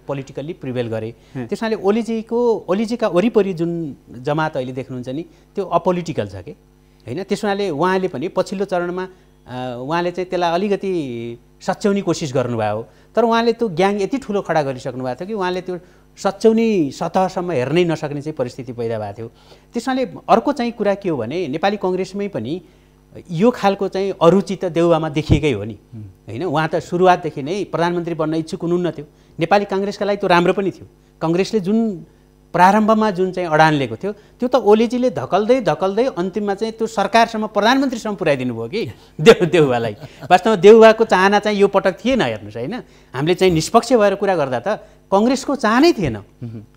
पोलिटिकल्ली प्रिभेल गरे। त्यसैले ओलीजीका वरिपरि जुन जमात अहिले देख्नुहुन्छ नि त्यो अपोलिटिकल छ कि होइन। त्यसैले उहाँले पनि पछिल्लो चरणमा उहाँले चाहिँ त्यसलाई अलिकति सच्याउने कोसिस गर्नुभयो, तर उहाँले त्यो ग्याङ यति ठुलो खडा गरिसक्नु भएको थियो कि उहाँले त्यो सच्याउने सतहसम्म हेर्नै नसक्ने चाहिँ परिस्थिति पैदा भएको थियो। त्यसैले अर्को चाहिँ कुरा के हो भने नेपाली कङ्ग्रेसमै पनि यो खालको चाहिँ अरुचि त देउवामा देखिएकै हो नि होइन। उहाँ त सुरुवातदेखि नै प्रधानमन्त्री बन्न इच्छुक हुनुहुन्न थियो। नेपाली काङ्ग्रेसका लागि त्यो राम्रो पनि थियो। कङ्ग्रेसले जुन प्रारम्भमा जुन चाहिँ अडान लिएको थियो त्यो त ओलीजीले धकल्दै अन्तिममा चाहिँ त्यो सरकारसम्म प्रधानमन्त्रीसम्म पुर्याइदिनु भयो कि देउवालाई। वास्तवमा देउवाको चाहना चाहिँ यो पटक थिएन, हेर्नुहोस् होइन। हामीले चाहिँ निष्पक्ष भएर कुरा गर्दा त कङ्ग्रेसको चाहनै थिएन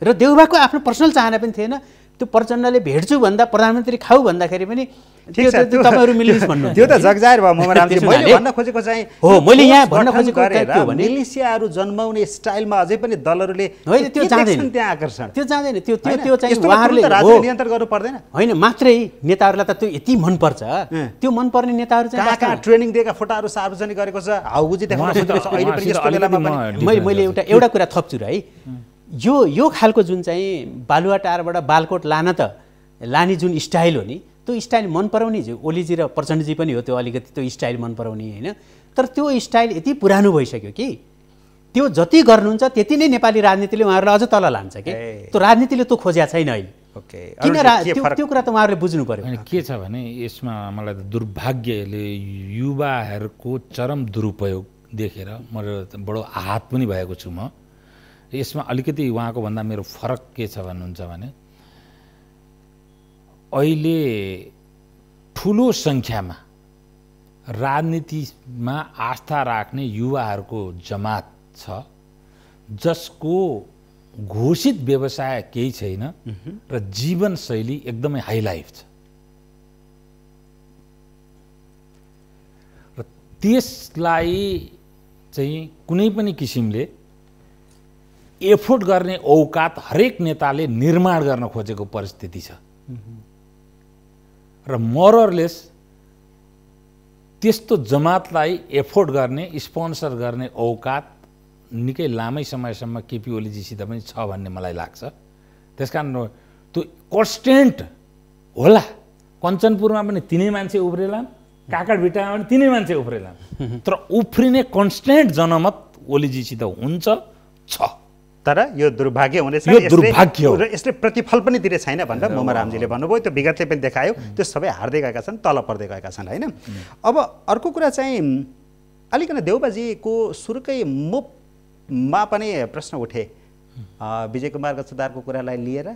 र देउवाको आफ्नो पर्सनल चाहना पनि थिएन। त्यो प्रचण्डले भेट्छु भन्दा प्रधानमन्त्री खाऊ भन्दाखेरि पनि तपाईहरु मिलिस भन्नु त्यो त जगजाहेर भयो। मोहम्मद मैले भन्न खोजेको चाहिँ हो, मैले यहाँ भन्न खोजेको के हो भने मिलिसियाहरू जन्माउने स्टाइलमा अझै पनि दलहरुले होइन त्यो जाँदैन, त्यहाँ आकर्षण त्यो जाँदैन। त्यो चाहिँ उहाँहरुले राजनीति नियन्त्रण गर्नु पर्दैन होइन मात्रै नेताहरुलाई त त्यो यति मन पर्छ। त्यो मन पर्ने नेताहरु चाहिँ कहाँ ट्रेनिङ दिएका फोटाहरु सार्वजनिक गरेको छ, हाउगुजी देखाउन खोजेको छ। अहिले पनि यस्तो बेलामा पनि मैले एउटा कुरा थप्छु र है, यो खालको जुन चाहिँ बालुवाटारबाट बालकोट लाने जुन स्टाइल हो नि, त्यो स्टाइल मन पराउने ओलीजी र प्रचण्डजी पनि हो। त्यो अलिकति त्यो स्टाइल मन पराउने होइन, तर त्यो स्टाइल यति पुरानो भइसक्यो कि त्यो जति गर्नुहुन्छ त्यति नै नेपाली राजनीतिले उहाँहरूलाई अझ तल लान्छ कि। त्यो राजनीतिले त्यो खोज्या छैन अहिले। किन त्यो कुरा त उहाँहरूले बुझ्नु पर्यो। के छ भने यसमा मलाई दुर्भाग्यले युवाहरूको चरम दुरुपयोग देखेर मेरो बडो आहत पनि भएको छु म। यसमा अलिकति उहाँको भन्दा मेरो फरक के छ भन्नुहुन्छ भने अहिले ठुलो सङ्ख्यामा राजनीतिमा आस्था राख्ने युवाहरूको जमात छ जसको घोषित व्यवसाय केही छैन र जीवनशैली एकदमै हाई लाइफ छ र त्यसलाई चाहिँ कुनै पनि किसिमले एफोर्ट गर्ने औकात हरेक नेताले निर्माण गर्न खोजेको परिस्थिति छ र मोरलेस त्यस्तो जमातलाई एफोर्ट गर्ने स्पोन्सर गर्ने औकात निकै लामै समयसम्म केपी ओलीजीसित पनि छ भन्ने मलाई लाग्छ। त्यसकारण त्यो कन्स्टेन्ट होला। कञ्चनपुरमा पनि तिनै मान्छे उफ्रेलान्, काकडभिट्टामा पनि तिनै मान्छे उफ्रेलान्, तर उफ्रिने कन्स्टेन्ट जनमत ओलीजीसित हुन्छ छ। तर यो दुर्भाग्य हुनेछ, यो दुर्भाग्य हो र यसले प्रतिफल पनि दिने छैन भनेर मोहम्मद भन्नुभयो। त्यो विगतले पनि देखायो, त्यो सबै हार्दै गएका छन्, तल पर्दै गएका छन् होइन। अब अर्को कुरा चाहिँ अलिकन देउबाजीको सुरुकै मुखमा पनि प्रश्न उठे विजय कुमार गच्छदारको कुरालाई लिएर,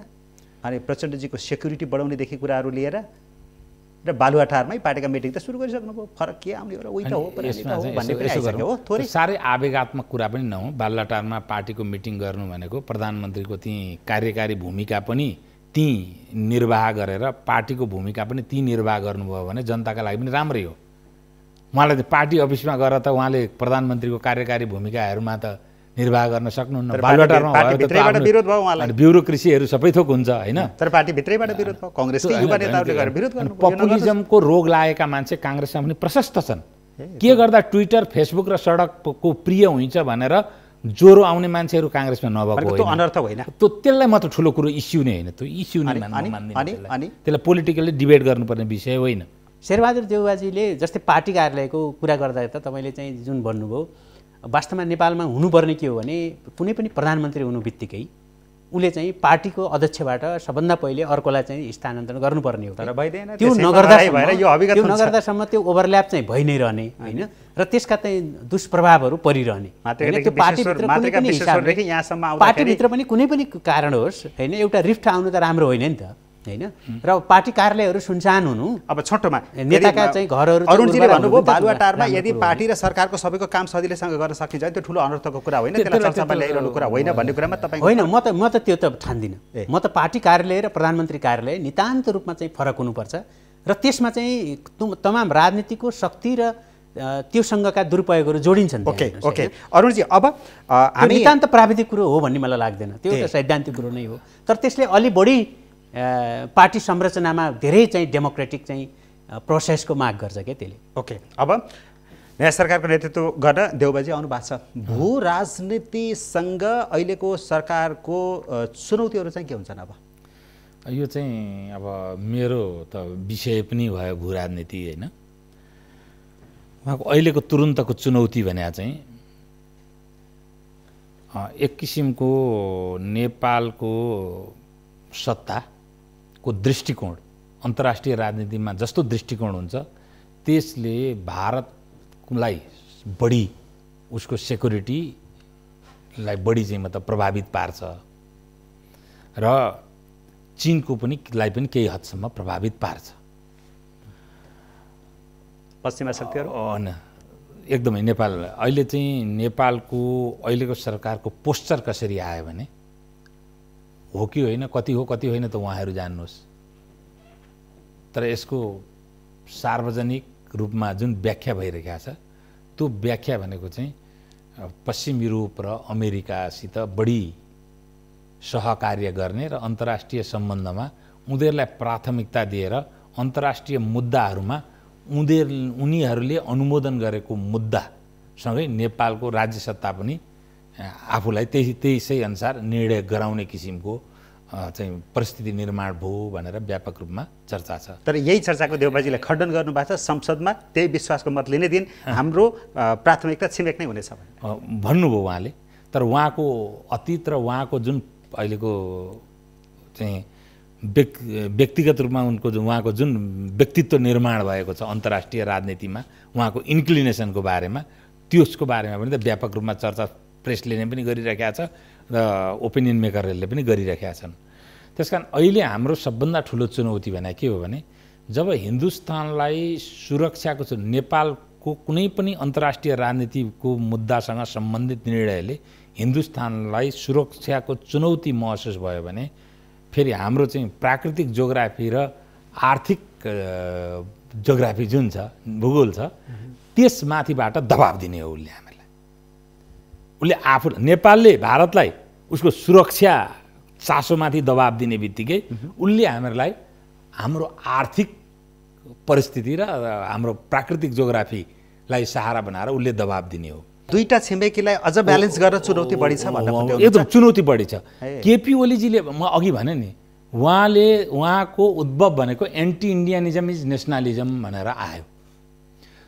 अनि प्रचण्डजीको सेक्युरिटी बढाउनेदेखि कुराहरू लिएर र बालुवाटारमै पार्टीका मिटिङ त सुरु गरिसक्नुभयो। फरक के आउने हो र उही त हो भन्ने पनि आइसक्यो हो। थोरै साह्रै आवेगात्मक कुरा पनि नहो। बालुवाटारमा पार्टीको मिटिङ गर्नु भनेको प्रधानमन्त्रीको त्यहीँ कार्यकारी भूमिका पनि त्यहीँ निर्वाह गरेर पार्टीको भूमिका पनि त्यहीँ निर्वाह गर्नुभयो भने जनताका लागि पनि राम्रै हो। उहाँलाई पार्टी अफिसमा गएर त उहाँले प्रधानमन्त्रीको कार्यकारी भूमिकाहरूमा त निर्वाह गर्न सक्नुहुन्न। बालुवाटारमा ब्युरोक्रेसीहरू सबै थोक हुन्छ होइन, तर पार्टीभित्रैबाट विरोध भयो। काङ्ग्रेसकै युवा नेताहरूले गएर विरोध गर्नु। पपुलिजमको रोग लागेका मान्छे काङ्ग्रेसमा पनि प्रशस्त छन्। के गर्दा ट्विटर फेसबुक र सडकको प्रिय हुन्छ भनेर ज्वरो आउने मान्छेहरू काङ्ग्रेसमा नभएको त्यो अनर्थ होइन त्यसलाई मात्र ठुलो कुरो इस्यु नै होइन, त्यो इस्यु नै मान्दिनँ। त्यसलाई पोलिटिकल्ली डिबेट गर्नुपर्ने विषय होइन। शेरबहादुर देउवाजीले जस्तै पार्टी कार्यालयको कुरा गर्दा त तपाईँले चाहिँ जुन भन्नुभयो, वास्तवमा नेपालमा हुनुपर्ने के हो भने कुनै पनि प्रधानमन्त्री हुनु बित्तिकै उसले चाहिँ पार्टीको अध्यक्षबाट सबभन्दा पहिले अर्कोलाई चाहिँ स्थानान्तरण गर्नुपर्ने हो। त्यो नगर्दासम्म त्यो ओभरल्याप चाहिँ भइ नै रहने होइन, र त्यसका चाहिँ दुष्प्रभावहरू परिरहने। त्यो पार्टीभित्र पनि कुनै पनि कारण होस् होइन, एउटा रिफ्ट आउनु त राम्रो होइन नि त होइन, र पार्टी कार्यालयहरू सुनसान हुनु। अब छोटोमा नेताका चाहिँ घरहरू अरुणजीले भन्नुभयो बालुवाटारमा यदि पार्टी र सरकारको सबैको काम सजिलैसँग गर्न सकिन्छ त्यो ठुलो अनर्थको कुरा होइन, त्यसलाई चर्चामा ल्याइरहनु कुरा होइन भन्ने कुरामा तपाईँ होइन। म त त्यो त ठान्दिनँ। म त पार्टी कार्यालय र प्रधानमन्त्री कार्यालय नितान्त रूपमा चाहिँ फरक हुनुपर्छ, र त्यसमा चाहिँ तमाम राजनीतिको शक्ति र त्योसँगका दुरुपयोगहरू जोडिन्छन्। ओके ओके अरुणजी, अब हामी नितान्त प्राविधिक कुरो हो भन्ने मलाई लाग्दैन, त्यो त सैद्धान्तिक कुरो नै हो। तर त्यसले अलि बढी पार्टी संरचनामा धेरै चाहिँ डेमोक्रेटिक चाहिँ प्रोसेसको माग गर्छ क्या त्यसले। ओके, अब नयाँ सरकारको नेतृत्व गर्न देउबाजी आउनु भएको छ। भू राजनीतिसँग अहिलेको सरकारको चुनौतीहरू चाहिँ के हुन्छन्? अब यो चाहिँ अब मेरो त विषय पनि भयो भू राजनीति होइन। उहाँको अहिलेको तुरुन्तको चुनौती भने चाहिँ एक किसिमको नेपालको सत्ताको दृष्टिकोण अन्तर्राष्ट्रिय राजनीतिमा जस्तो दृष्टिकोण हुन्छ त्यसले भारतलाई बढी उसको सेक्युरिटीलाई बढी चाहिँ मतलब प्रभावित पार्छ र चीनको पनि केही हदसम्म प्रभावित पार्छ। पश्चिमा शक्तिहरू एकदमै नेपाल अहिले चाहिँ नेपालको अहिलेको सरकारको पोस्चर कसरी आयो भने हो कि होइन, कति हो कति होइन त उहाँहरू जान्नुहोस्, तर यसको सार्वजनिक रूपमा जुन व्याख्या भइरहेको छ त्यो व्याख्या भनेको चाहिँ पश्चिम युरोप र अमेरिकासित बढी सहकार्य गर्ने र अन्तर्राष्ट्रिय सम्बन्धमा उनीहरूलाई प्राथमिकता दिएर अन्तर्राष्ट्रिय मुद्दाहरूमा उनीहरूले अनुमोदन गरेको मुद्दासँगै नेपालको राज्य सत्ता पनि आफूलाई त्यसै अनुसार निर्णय गराउने किसिमको चाहिँ परिस्थिति निर्माण भयो भनेर व्यापक रूपमा चर्चा छ। तर यही चर्चाको देउबाजीले खण्डन गर्नुभएको छ, संसदमा त्यही विश्वासको मत लिने दिन हाम्रो प्राथमिकता छिमेक नै हुनेछ भन्नुभयो उहाँले। तर उहाँको अतीत र उहाँको जुन अहिलेको चाहिँ व्यक्तिगत रूपमा उहाँको जुन व्यक्तित्व निर्माण भएको छ अन्तर्राष्ट्रिय राजनीतिमा उहाँको इन्क्लिनेसनको बारेमा, त्यसको बारेमा पनि त व्यापक रूपमा चर्चा प्रेसले नै पनि गरिरहेका छ र ओपिनियन मेकरहरूले पनि गरिरहेका छन्। त्यसकारण अहिले हाम्रो सबभन्दा ठुलो चुनौती भने के हो भने जब हिन्दुस्तानलाई सुरक्षाको नेपालको कुनै पनि अन्तर्राष्ट्रिय राजनीतिको मुद्दासँग सम्बन्धित निर्णयले हिन्दुस्तानलाई सुरक्षाको चुनौती महसुस भयो भने फेरि हाम्रो चाहिँ प्राकृतिक जोग्राफी र आर्थिक जोग्राफी जुन छ भूगोल छ त्यसमाथिबाट दबाब दिने हो उसले आफू नेपालले भारतलाई उसको सुरक्षा चासोमाथि दबाब दिने बित्तिकै उसले हामीलाई हाम्रो आर्थिक परिस्थिति र हाम्रो प्राकृतिक जोग्राफीलाई सहारा बनाएर उसले दबाब दिने हो। दुईटा छिमेकीलाई अझ ब्यालेन्स गर्न चुनौती बढी छ भन्ने एकदम चुनौती बढी छ। केपी ओलीजीले म अघि भने नि उहाँको उद्भव भनेको एन्टी इन्डियनिजम इज नेसनलिजम भनेर आयो,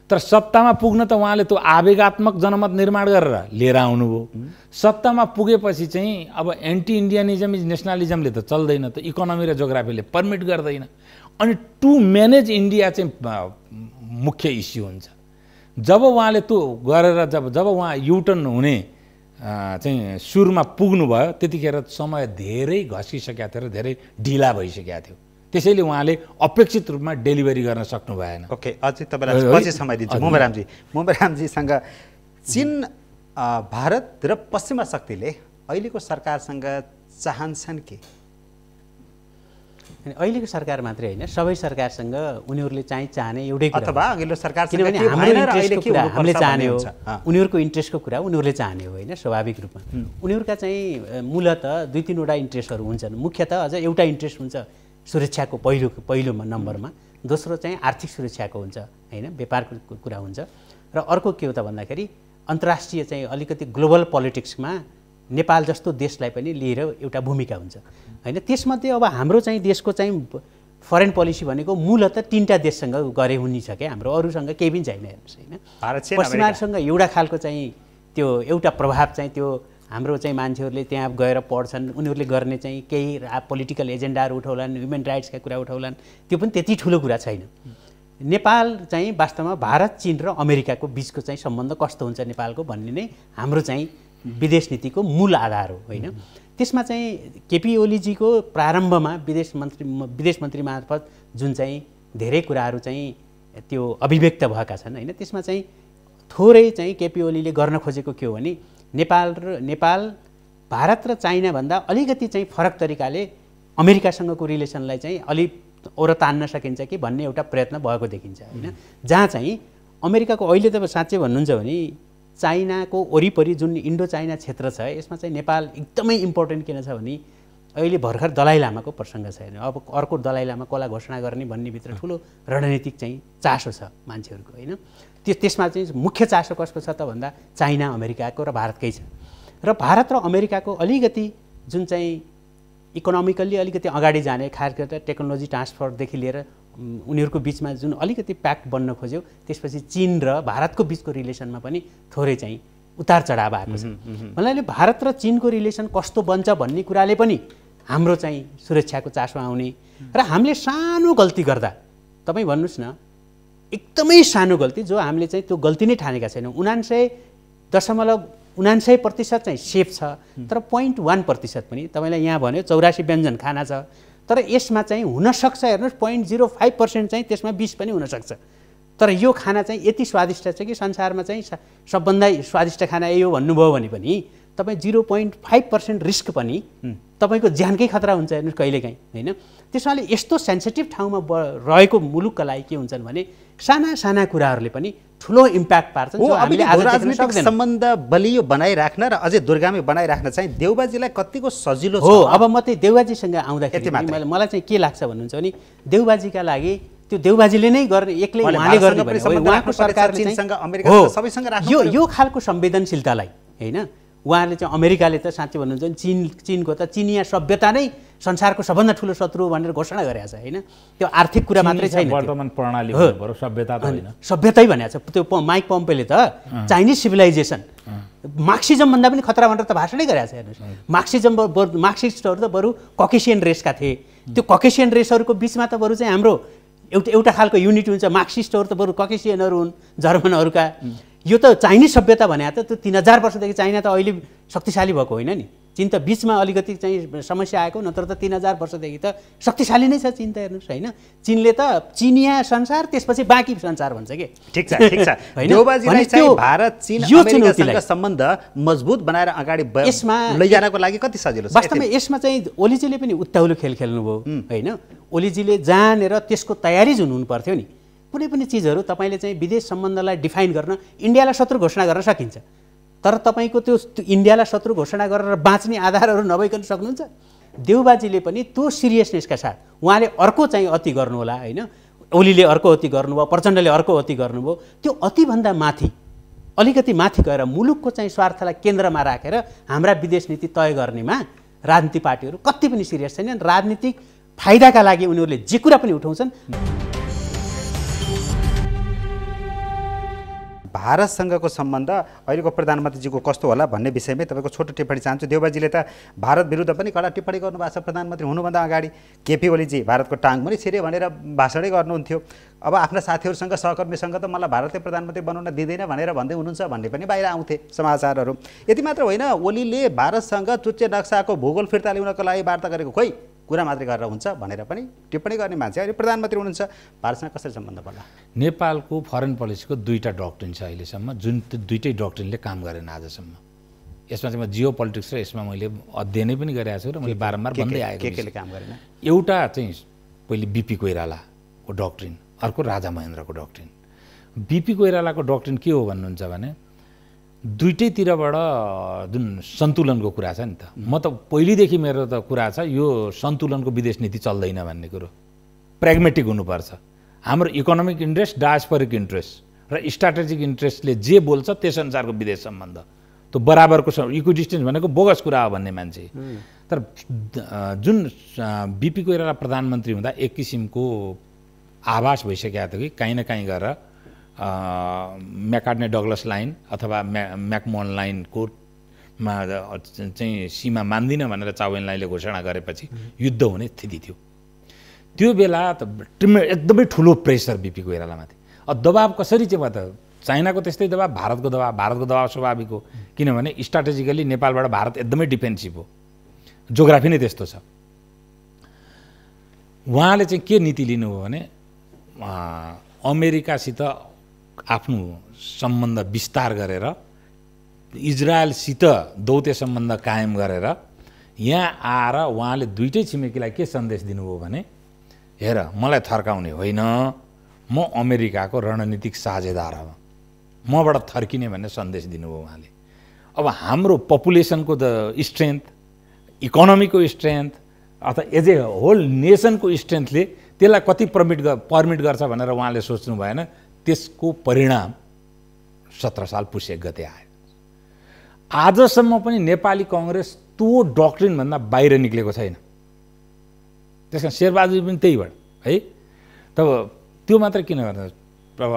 तर सत्तामा पुग्न त उहाँले त्यो आवेगात्मक जनमत निर्माण गरेर लिएर आउनुभयो। सत्तामा पुगेपछि चाहिँ अब एन्टी इन्डियनिजम इज नेसनलिजमले त चल्दैन, त इकोनोमी र जोग्राफीले पर्मिट गर्दैन, अनि टु म्यानेज इन्डिया चाहिँ मुख्य इस्यु हुन्छ। जब उहाँले त्यो गरेर जब उहाँ युटर्न हुने चाहिँ सुरुमा पुग्नुभयो त्यतिखेर समय धेरै घसिसकेको थियो र धेरै ढिला भइसकेको थियो, त्यसैले उहाँले अपेक्षित रूपमा डेलिभरी गर्न सक्नु भएन। ओके, अझै तपाईँलाई पछि समय दिन्छु। मुम्बरामजीसँग चीन भारत र पश्चिमा शक्तिले अहिलेको सरकारसँग चाहन्छन् के? अहिलेको सरकार मात्रै होइन सबै सरकारसँग उनीहरूले चाहने एउटै कुरा अथवा अघिल्लो सरकारसँग किनभने हामीले चाहने हो, उनीहरूको इन्ट्रेस्टको कुरा उनीहरूले चाहने हो होइन, स्वाभाविक रूपमा उनीहरूका चाहिँ मूलत दुई तीनवटा इन्ट्रेस्टहरू हुन्छन्। मुख्यतः अझ एउटा इन्ट्रेस्ट हुन्छ सुरक्षाको पहिलो नम्बरमा, दोस्रो चाहिँ आर्थिक सुरक्षाको हुन्छ होइन, व्यापारको कुरा हुन्छ, र अर्को के हो त भन्दाखेरि अन्तर्राष्ट्रिय चाहिँ अलिकति ग्लोबल पोलिटिक्समा नेपाल जस्तो देशलाई पनि लिएर एउटा भूमिका हुन्छ हैन। त्यसमध्ये अब हाम्रो चाहिँ देशको चाहिँ फरेन पोलिसी भनेको मूलतः 3टा देशसँग गरे हुने छ क्या, हाम्रो अरूसँग केही पनि छैन हेर्नुहोस् हैन। पश्चिमासँग एउटा खालको चाहिँ त्यो एउटा प्रभाव चाहिँ त्यो हाम्रो चाहिँ मान्छेहरूले त्यहाँ गएर पढ्छन्, उनीहरूले गर्ने चाहिँ केही पोलिटिकल एजेन्डाहरू उठाउलान्, ह्युमन राइट्सका कुरा उठाउलान्, त्यो पनि त्यति ठुलो कुरा छैन। नेपाल चाहिँ वास्तवमा भारत, चीन र अमेरिकाको बिचको चाहिँ सम्बन्ध कस्तो हुन्छ नेपालको भन्ने नै हाम्रो चाहिँ विदेश नीतिको मूल आधार हो हैन। त्यसमा चाहिँ केपी ओलीजीको प्रारम्भमा विदेश मन्त्री मार्फत जुन चाहिँ धेरै कुराहरू चाहिँ त्यो अभिव्यक्त भएका छन् हैन, त्यसमा चाहिँ थोरै चाहिँ केपी ओलीले गर्न खोजेको के हो भने नेपाल भारत र चाइना भन्दा अलिकति चाहिँ फरक तरिकाले अमेरिकासँगको रिलेसनलाई चाहिँ अलि ओर तान्न सकिन्छ कि भन्ने एउटा प्रयत्न भएको देखिन्छ हैन। जहाँ चाहिँ अमेरिकाको अहिले त साँच्चै भन्नुहुन्छ भने चाइनाको वरिपरि जुन इन्डो चाइना क्षेत्र छ यसमा चाहिँ नेपाल एकदमै इम्पोर्टेन्ट किन छ भने अहिले भर्खर दलाई लामाको प्रसङ्ग छैन, अब अर्को दलाई लामा कसलाई घोषणा गर्ने भन्ने भित्र ठुलो रणनीतिक चाहिँ चासो छ मान्छेहरूको हैन। त्यसमा चाहिँ मुख्य चासो कसको छ त भन्दा चाइना, अमेरिकाको र भारतकै छ। र भारत र अमेरिकाको अलिकति जुन चाहिँ इकोनोमिकल्ली अलिकति अगाडि जाने, खास गरेर टेक्नोलोजी ट्रान्सफरदेखि लिएर उनीहरूको बिचमा जुन अलिकति प्याक्ट बन्न खोज्यो, त्यसपछि चीन र भारतको बिचको रिलेसनमा पनि थोरै चाहिँ उतार चढाव आएको छ। भन्नाले भारत र चीनको रिलेसन कस्तो बन्छ भन्ने कुराले पनि हाम्रो चाहिँ सुरक्षाको चासो आउने र हामीले सानो गल्ती गर्दा, तपाईँ भन्नुहोस् न, एकदमै सानो गल्ती जो हामीले चाहिँ त्यो गल्ती नै ठानेका छैनौँ, 79.79% चाहिँ सेफ छ, तर 0.1% पनि तपाईँलाई यहाँ भन्यो 84 व्यञ्जन खाना छ, तर यसमा चाहिँ हुनसक्छ हेर्नुहोस् 0.05% चाहिँ त्यसमा विष पनि हुनसक्छ। तर यो खाना चाहिँ यति स्वादिष्ट छ कि संसारमा चाहिँ सबभन्दा स्वादिष्ट खाना यही हो भन्नुभयो भने पनि तपाईँ 0.5% रिस्क पनि तपाईँको ज्यानकै खतरा हुन्छ हेर्नुहोस् कहिलेकाहीँ हैन। त्यसैले यस्तो सेन्सिटिभ ठाउँमा रहेको मुलुकका लागि के हुन्छन् भने साना साना कुराहरूले पनि ठुलो इम्प्याक्ट पार्छन्। राजनीतिक सम्बन्ध बलियो बनाइराख्न र अझै दुर्गामी बनाइराख्न चाहिँ देउबाजीलाई कतिको सजिलो छ? हो, अब म चाहिँ देउबाजीसँग आउँदाखेरि मलाई चाहिँ के लाग्छ भन्नुहुन्छ भने देउबाजीका लागि त्यो देउबाजीले नै गर्ने, एक्लै उहाँले गर्ने भने उहाँको सरकारले यो खालको संवेदनशीलतालाई हैन, उहाँले चाहिँ अमेरिकाले त साँच्चै भन्नुहुन्छ भने चीनको त चिनिया सभ्यता नै संसारको सबभन्दा ठुलो शत्रु भनेर घोषणा गरेको छ हैन। त्यो आर्थिक कुरा मात्रै छैन, वर्तमान प्रणाली हो, सभ्यता त हैन, सभ्यतै भनेको छ। त्यो माइक पम्पेले त चाइनिज सिभिलाइजेसन मार्क्सिजम भन्दा पनि खतरा भनेर त भाषणै गरेको छ हेर्नुहोस्। मार्क्सिस्टहरू त बरु ककेसियन रेसका थिए, त्यो ककेसियन रेसहरूको बिचमा त बरु चाहिँ हाम्रो एउटा खालको युनिट हुन्छ, मार्क्सिस्टहरू त बरु ककेसियनहरू हुन् जर्मनहरूका। यो त चाइनिज सभ्यता भने त त्यो 3000 वर्षदेखि चाइना त अहिले शक्तिशाली भएको होइन नि, चीन त बिचमा अलिकति चाहिँ समस्या आएको, नत्र त 3000 वर्षदेखि त शक्तिशाली नै छ चीन त हेर्नुहोस् हैन। चीनले त चिनिया संसार त्यसपछि बाँकी संसार भन्छ के। ठिक छ ठिक छ, देउबाजीलाई चाहिँ भारत चीन अमेरिकासँग सम्बन्ध मजबुत बनाएर अगाडि लैजानको लागि कति सजिलो छ? वास्तवमा यसमा चाहिँ ओलीजीले पनि उत्ताउलो खेल खेल्नुभयो हैन। ओलीजीले जानेर त्यसको तयारी जुन हुनु पर्थ्यो नि, कुनै पनि चिजहरू तपाईँले चाहिँ विदेश सम्बन्धलाई डिफाइन गर्न इन्डियालाई शत्रु घोषणा गर्न सकिन्छ, तर तपाईँको त्यो इन्डियालाई शत्रु घोषणा गरेर बाँच्ने आधारहरू नभइकन सक्नुहुन्छ। देउबाजीले पनि त्यो सिरियसनेसका साथ उहाँले अर्को चाहिँ अति गर्नु होला हैन, ओलीले अर्को अति गर्नुभयो, प्रचण्डले अर्को अति गर्नुभयो, त्यो अतिभन्दा माथि अलिकति माथि गएर मुलुकको चाहिँ स्वार्थलाई केन्द्रमा राखेर हाम्रा विदेश नीति तय गर्नेमा राजनीतिक पार्टीहरू कति पनि सिरियस छैनन्। राजनीतिक फाइदाका लागि उनीहरूले जे कुरा पनि उठाउँछन्। भारतसँगको सम्बन्ध अहिलेको प्रधानमन्त्रीजीको कस्तो होला भन्ने विषयमै तपाईँको छोटो टिप्पणी चाहन्छु। देउबाजीले त भारत विरुद्ध पनि कडा टिप्पणी गर्नुभएको छ, प्रधानमन्त्री हुनुभन्दा अगाडि केपी ओलीजी भारतको टाङ पनि छिरे भनेर भाषणै गर्नुहुन्थ्यो। अब आफ्ना साथीहरूसँग सहकर्मीसँग त मलाई भारतले प्रधानमन्त्री बनाउन दिँदैन भनेर भन्दै हुनुहुन्छ भन्ने पनि बाहिर आउँथे समाचारहरू। यति मात्र होइन, ओलीले भारतसँग चुच्चे नक्साको भूगोल फिर्ता ल्याउनको लागि वार्ता गरेको खोइ कुरा मात्रै गरेर हुन्छ भनेर पनि टिप्पणी गर्ने मान्छे अहिले प्रधानमन्त्री हुनुहुन्छ। भारतसँग कसरी सम्बन्ध पर्ला? नेपालको फरेन पोलिसीको 2टा डक्ट्रिन छ अहिलेसम्म, जुन 2टै डक्ट्रिनले काम गरेन आजसम्म। यसमा चाहिँ म जियो पोलिटिक्स र यसमा मैले अध्ययनै पनि गरेको छु र मैले बारम्बार भन्दै आएको के काम गरेन। एउटा चाहिँ पहिले बिपी कोइरालाको डक्ट्रिन, अर्को राजा महेन्द्रको डक्ट्रिन। बिपी कोइरालाको डक्ट्रिन के हो भन्नुहुन्छ भने दुईटैतिरबाट जुन सन्तुलनको कुरा छ नि त, म त पहिलेदेखि मेरो त कुरा छ यो सन्तुलनको विदेश नीति चल्दैन भन्ने कुरो। प्र्याग्मेटिक हुनुपर्छ। हाम्रो इकोनोमिक इन्ट्रेस्ट, डायस्पोरिक इन्ट्रेस्ट र स्ट्राटेजिक इन्ट्रेस्टले जे बोल्छ त्यसअनुसारको विदेश सम्बन्ध त्यो बराबरको इक्विडिस्टेन्स भनेको बोगस कुरा हो भन्ने मान्छे। तर जुन बिपी कोइराला प्रधानमन्त्री हुँदा एक किसिमको आभास भइसकेको थियो कि काहीँ न काहीँ गएर म्याकार्टने डगलस लाइन अथवा म्याकमोहन लाइनको चाहिँ सीमा मान्दिनँ भनेर चाउएनलाईले घोषणा गरेपछि युद्ध हुने स्थिति थियो। त्यो बेला त एकदमै ठुलो प्रेसर बिपी कोइरालामाथि। दबाब कसरी चाहिँ भयो त? चाइनाको त्यस्तै दबाब, भारतको दबाब स्वाभाविक हो, किनभने स्ट्राटेजिकली नेपालबाट भारत एकदमै डिफेन्सिभ हो, जोग्राफी नै त्यस्तो छ। उहाँले चाहिँ के नीति लिनुभयो भने अमेरिकासित आफ्नो सम्बन्ध विस्तार गरेर इजरायलसित दौत्य सम्बन्ध कायम गरेर यहाँ आएर उहाँले दुईटै छिमेकीलाई के सन्देश दिनुभयो भने हेर मलाई थर्काउने होइन, म अमेरिकाको रणनीतिक साझेदार हो, मबाट थर्किने भन्ने सन्देश दिनुभयो उहाँले। अब हाम्रो पपुलेसनको द स्ट्रेन्थ, इकोनोमीको स्ट्रेन्थ अथवा एज ए होल नेसनको स्ट्रेन्थले त्यसलाई कति पर्मिट गर्छ भनेर उहाँले सोच्नु भएन। त्यसको परिणाम 17 साल पुस 1 गते आयो। आजसम्म पनि नेपाली कङ्ग्रेस त्यो डक्ट्रिनभन्दा बाहिर निक्लेको छैन। त्यस कारण शेरबहादुर पनि त्यहीबाट है। तब त्यो मात्र किन गर्दा अब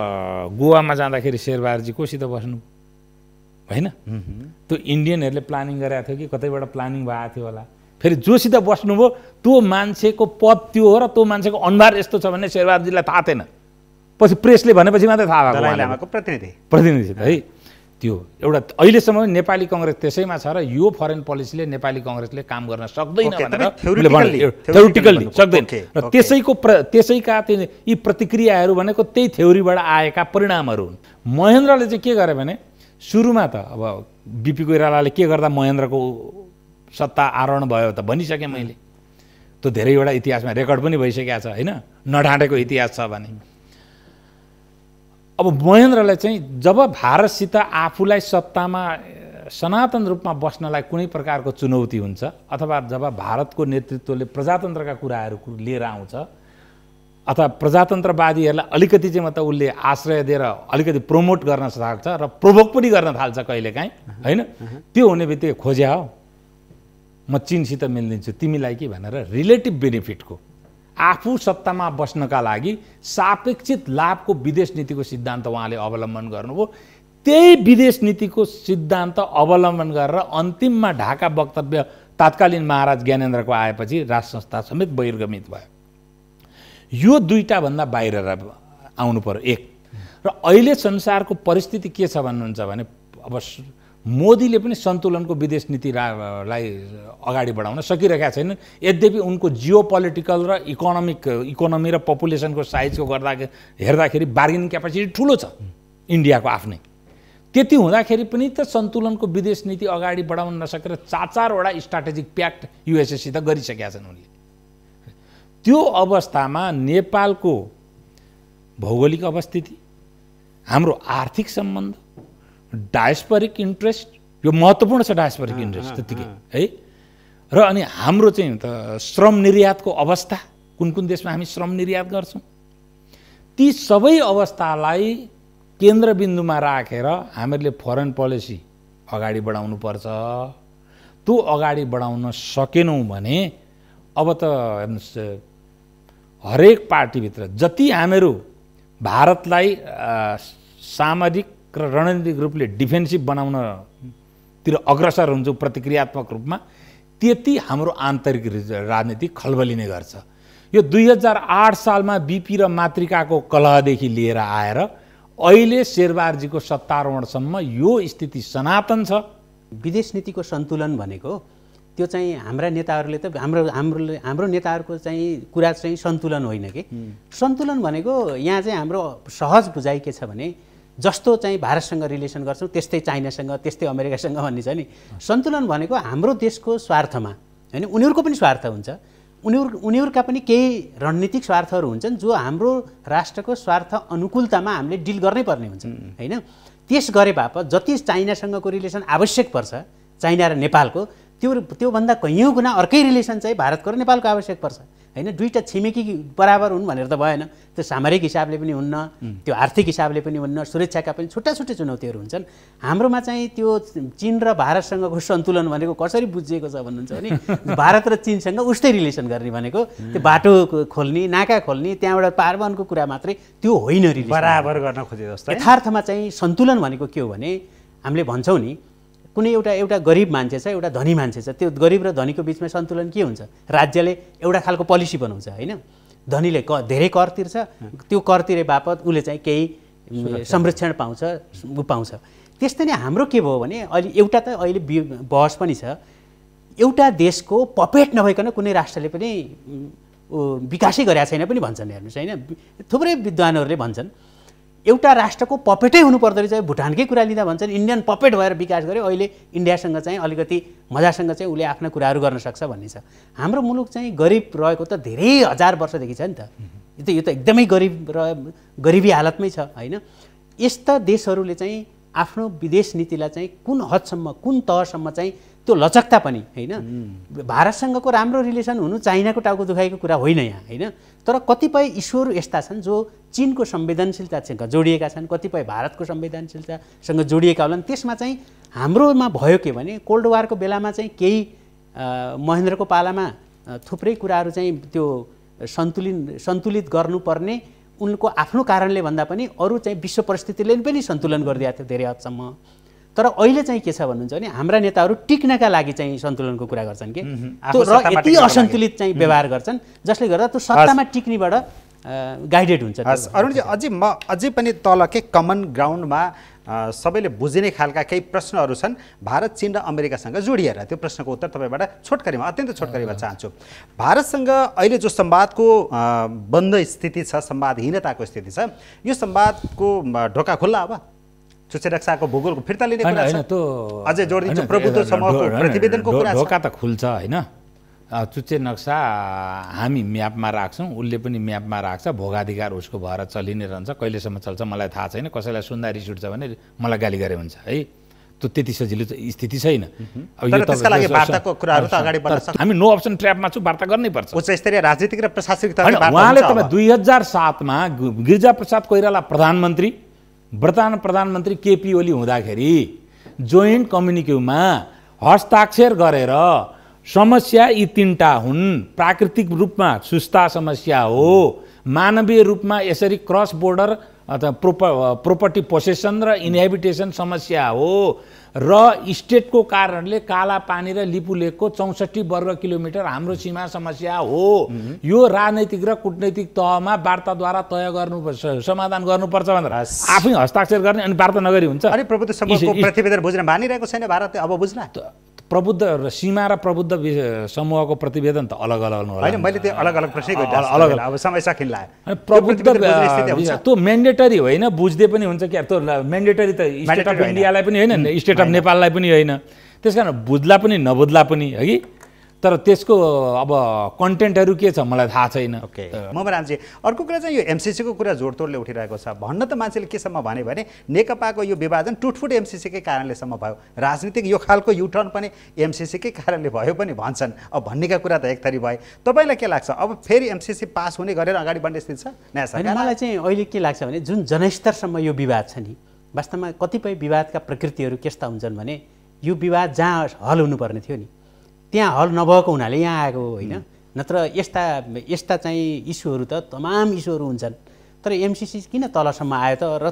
गोवामा जाँदाखेरि शेरबहादुरजी कोसित बस्नु होइन, त्यो इन्डियनहरूले प्लानिङ गरेको थियो कि कतैबाट प्लानिङ भएको थियो होला। फेरि जोसित बस्नुभयो त्यो मान्छेको पद त्यो हो र त्यो मान्छेको अनुहार यस्तो छ भन्ने शेरबहादुरजीलाई थाहा थिएन, पछि प्रेसले भनेपछि मात्रै थाहा भएको। दलाइ लामाको प्रतिनिधि है त्यो एउटा अहिलेसम्म नेपाली कङ्ग्रेस त्यसैमा छ र यो फरेन पोलिसीले नेपाली कङ्ग्रेसले काम गर्न सक्दैन भनेर थ्योरिटिकल्ली सक्दैन। र त्यसैका यी प्रतिक्रियाहरू भनेको त्यही थ्योरीबाट आएका परिणामहरू हुन्। महेन्द्रले चाहिँ के गरे भने सुरुमा त अब बिपी कोइरालाले के गर्दा महेन्द्रको सत्ता आरोहण भयो त भनिसकेँ मैले, त्यो धेरैवटा इतिहासमा रेकर्ड पनि भइसकेको छ होइन, नढाँटेको इतिहास छ भने। अब महेन्द्रलाई चाहिँ जब भारतसित आफूलाई सत्तामा सनातन रूपमा बस्नलाई कुनै प्रकारको चुनौती हुन्छ अथवा जब भारतको नेतृत्वले प्रजातन्त्रका कुराहरू लिएर आउँछ अथवा प्रजातन्त्रवादीहरूलाई अलिकति चाहिँ मतलब उसले आश्रय दिएर अलिकति प्रमोट गर्न सक्छ र प्रोभोक पनि गर्न थाल्छ कहिलेकाहीँ होइन, त्यो हुने बित्तिकै खोज्या हो म चीनसित मिलिदिन्छु तिमीलाई कि भनेर रिलेटिभ बेनिफिटको आफू सत्तामा बस्नका लागि सापेक्षित लाभको विदेश नीतिको सिद्धान्त उहाँले अवलम्बन गर्नुभयो। त्यही विदेश नीतिको सिद्धान्त अवलम्बन गरेर अन्तिममा ढाका वक्तव्य तत्कालीन महाराज ज्ञानेन्द्रको आएपछि राज संस्था समेत बहिर्गमित भयो। यो दुईटा भन्दा बाहिर आउनु पर्यो एक। र अहिले संसारको परिस्थिति के छ भन्नुहुन्छ भने अब मोदीले पनि सन्तुलनको विदेश नीतिलाई अगाडि बढाउन सकिरहेका छैनन्। यद्यपि उनको जियो पोलिटिकल र इकोनोमी र पपुलेसनको साइजको हेर्दाखेरि बार्गेनिङ क्यापेसिटी ठुलो छ इन्डियाको आफ्नै। त्यति हुँदाखेरि पनि त सन्तुलनको विदेश नीति अगाडि बढाउन नसकेर 4-4वटा स्ट्राटेजिक प्याक्ट युएसएसित गरिसकेका छन् उनले। त्यो अवस्थामा नेपालको भौगोलिक अवस्थिति, हाम्रो आर्थिक सम्बन्ध, डायस्पोरिक इन्ट्रेस्ट, यो महत्त्वपूर्ण छ डायस्पोरिक इन्ट्रेस्ट त्यतिकै है। र अनि हाम्रो चाहिँ त श्रम निर्यातको अवस्था, कुन कुन देशमा हामी श्रम निर्यात गर्छौँ, ती सबै अवस्थालाई केन्द्रबिन्दुमा राखेर हामीहरूले फरेन पोलिसी अगाडि बढाउनु पर्छ। त्यो अगाडि बढाउन सकेनौँ भने अब त हरेक पार्टीभित्र जति हामीहरू भारतलाई सामरिक र रणनीतिक रूपले डिफेन्सिभ बनाउनतिर अग्रसर हुन्छौँ प्रतिक्रियात्मक रूपमा, त्यति हाम्रो आन्तरिक राजनीति खलबलिने गर्छ। यो 2008 सालमा बिपी र मातृकाको कलहदेखि लिएर आएर अहिले शेरबहादुरजीको सत्तारोहणसम्म यो स्थिति सनातन छ। विदेश नीतिको सन्तुलन भनेको त्यो चाहिँ हाम्रा नेताहरूले त हाम्रो नेताहरूको चाहिँ कुरा चाहिँ सन्तुलन होइन कि। सन्तुलन भनेको यहाँ चाहिँ हाम्रो सहज बुझाइ के छ भने जस्तो चाहिँ भारतसँग रिलेसन गर्छौँ त्यस्तै चाइनासँग त्यस्तै अमेरिकासँग भन्ने छ नि। सन्तुलन भनेको हाम्रो देशको स्वार्थमा होइन, उनीहरूको पनि स्वार्थ हुन्छ, उनीहरूका पनि केही रणनीतिक स्वार्थहरू हुन्छन् जो हाम्रो राष्ट्रको स्वार्थ अनुकूलतामा हामीले डिल गर्नै पर्ने हुन्छ होइन। त्यस गरे बापत जति चाइनासँगको रिलेसन आवश्यक पर्छ चाइना र नेपालको त्योभन्दा कैयौँ गुणा अर्कै रिलेसन चाहिँ भारतको र नेपालको आवश्यक पर्छ। होइन दुईवटा छिमेकी बराबर हुन् भनेर त भएन त्यो सामरिक हिसाबले पनि हुन्न त्यो आर्थिक हिसाबले पनि हुन्न सुरक्षाका पनि छुट्टा छुट्टै चुनौतीहरू हुन्छन् हाम्रोमा चाहिँ त्यो चीन र भारतसँगको सन्तुलन भनेको कसरी बुझिएको छ भन्नुहुन्छ भने भारत र चीनसँग उस्तै रिलेसन गर्ने भनेको त्यो बाटो खोल्ने नाका खोल्ने त्यहाँबाट पारवहनको कुरा मात्रै त्यो होइन रिलेसन बराबर गर्न खोजे जस्तो यथार्थमा चाहिँ सन्तुलन भनेको के हो भने हामीले भन्छौँ नि कुनै एउटा गरिब मान्छे छ एउटा धनी मान्छे छ त्यो गरिब र धनीको बिचमा सन्तुलन के हुन्छ राज्यले एउटा खालको पोलिसी बनाउँछ होइन धनीले धेरै कर तिर्छ त्यो कर तिरे बापत उसले चाहिँ केही संरक्षण पाउँछ ऊ पाउँछ त्यस्तै नै हाम्रो के भयो भने अहिले एउटा त अहिले बहस पनि छ एउटा देशको पपेट नभइकन कुनै राष्ट्रले पनि विकासै गरेका छैन पनि भन्छन् हेर्नुहोस् होइन थुप्रै विद्वानहरूले भन्छन् एउटा राष्ट्रको पपेटै हुनुपर्दो रहेछ भुटानकै कुरा लिँदा भन्छन् इन्डियन पपेट भएर विकास गर्यो अहिले इन्डियासँग चाहिँ अलिकति मजासँग चाहिँ उसले आफ्ना कुराहरू गर्न सक्छ भन्ने छ हाम्रो मुलुक चाहिँ गरिब रहेको त धेरै हजार वर्षदेखि छ नि त यो त एकदमै गरिबी हालतमै छ होइन यस्ता देशहरूले चाहिँ आफ्नो विदेश नीतिलाई चाहिँ कुन हदसम्म कुन तहसम्म चाहिँ त्यो लचकता पनि होइन भारतसँगको राम्रो रिलेसन हुनु चाइनाको टाउको दुखाइको कुरा होइन यहाँ होइन तर कतिपय इस्युहरू यस्ता छन् जो चीनको संवेदनशीलतासँग जोडिएका छन् कतिपय भारतको संवेदनशीलतासँग जोडिएका होलान् त्यसमा चाहिँ हाम्रोमा भयो के भने कोल्ड वारको बेलामा चाहिँ केही महेन्द्रको पालामा थुप्रै कुराहरू चाहिँ त्यो सन्तुलित गर्नुपर्ने उनको आफ्नो कारणले भन्दा पनि अरू चाहिँ विश्व परिस्थितिले पनि सन्तुलन गरिदिएको थियो धेरै हदसम्म तर अहिले चाहिँ के छ भन्नुहुन्छ भने हाम्रा नेताहरू टिक्नका लागि चाहिँ सन्तुलनको कुरा गर्छन् कि र यति असन्तुलित चाहिँ व्यवहार गर्छन् जसले गर्दा त्यो सत्तामा टिक्नेबाट गाइडेड हुन्छ अरुणजी अझै पनि तल के कमन ग्राउन्डमा सबैले बुझिने खालका केही प्रश्नहरू छन् भारत चीन र अमेरिकासँग जोडिएर त्यो प्रश्नको उत्तर तपाईँबाट छोटकरीमा अत्यन्त छोटकरीमा चाहन्छु भारतसँग अहिले जो संवादको बन्द स्थिति छ संवादहीनताको स्थिति छ यो संवादको ढोका खुल्ला अब चुच्चे नक्साको भूगोलको फिर्ता लिने कुरा छ अझै जोडिदिन्छु प्रभुत्व समूहको प्रतिवेदनको कुरा छ ढोका त खुल्छ होइन चुच्चे नक्सा हामी म्यापमा राख्छौँ उसले पनि म्यापमा राख्छ भोगाधिकार उसको भएर चलि नै रहन्छ कहिलेसम्म चल्छ मलाई थाहा छैन कसैलाई सुन्दा रिस उठ्छ भने मलाई गाली गरे हुन्छ है त्यो त्यति सजिलो स्थिति छैन हामी नो अप्सन ट्र्यापमा छु वार्ता गर्नै पर्छ उच्च स्तरीय राजनीतिक र प्रशासनिक उहाँले तपाईँ 2007मा गिरिजा प्रसाद कोइराला प्रधानमन्त्री वर्तमान प्रधानमन्त्री केपी ओली हुँदाखेरि जोइन्ट कम्युनिकेमा हस्ताक्षर गरेर समस्या यी तीनटा हुन् प्राकृतिक रूपमा सुस्ता समस्या हो मानवीय रूपमा यसरी क्रस बोर्डर अथवा प्रोपर्टी पोसेसन र इनहेबिटेसन समस्या हो र स्टेटको कारणले काला पानी र लिपु लेकको 64 वर्ग किलोमिटर हाम्रो सीमा समस्या हो यो राजनैतिक र कूटनैतिक तहमा वार्ताद्वारा तय गर्नुपर्छ समाधान गर्नुपर्छ भनेर आफै हस्ताक्षर गर्ने अनि वार्ता नगरी हुन्छ अनि प्रबुद्ध समूहको प्रतिवेदन बुझ्न मानिरहेको छैन भारतले अब बुझ्ला प्रबुद्ध र सीमा र प्रबुद्ध समूहको प्रतिवेदन त अलग अलग होला हैन मैले त्यो अलग अलग प्रश्न गरिरहेको अब समय सकिन्ला प्रबुद्ध त्यो म्यान्डेटरी होइन बुझ्दै पनि हुन्छ कि त्यो म्यान्डेटरी त स्टेट अफ इन्डियालाई पनि होइन स्टेट अफ नेपाललाई पनि होइन त्यसकारण बुझ्ला पनि नबुझ्ला पनि है कि तर त्यसको अब कन्टेन्टहरू के छ मलाई थाहा छैन ओके ममरामजी अर्को कुरा चाहिँ यो एमसीसीको कुरा जोडतोडले उठिरहेको छ भन्न त मान्छेले केसम्म भने नेकपाको यो विभाजन टुटफुट एमसीसीकै कारणले सम्म भयो राजनीतिक यो खालको युटर्न पनि एमसीसीकै कारणले भयो पनि भन्छन् अब भन्नेका कुरा त एक थरी भए तपाईलाई के लाग्छ अब फेरि एमसीसी पास हुने गरेर अगाडि बढ्ने स्थिति छ नयाँ सरकार मलाई चाहिँ अहिले के लाग्छ भने जुन जनस्तरसम्म यो विवाद छ नि वास्तवमा कतिपय विवादका प्रकृतिहरू कस्ता हुन्छन् भने यो विवाद जहाँ हल हुनुपर्ने थियो नि त्यहाँ हल नभएको हुनाले यहाँ आएको होइन नत्र यस्ता चाहिँ इस्युहरू त तमाम इस्युहरू हुन्छन् तर एमसीसी किन तलसम्म आयो त र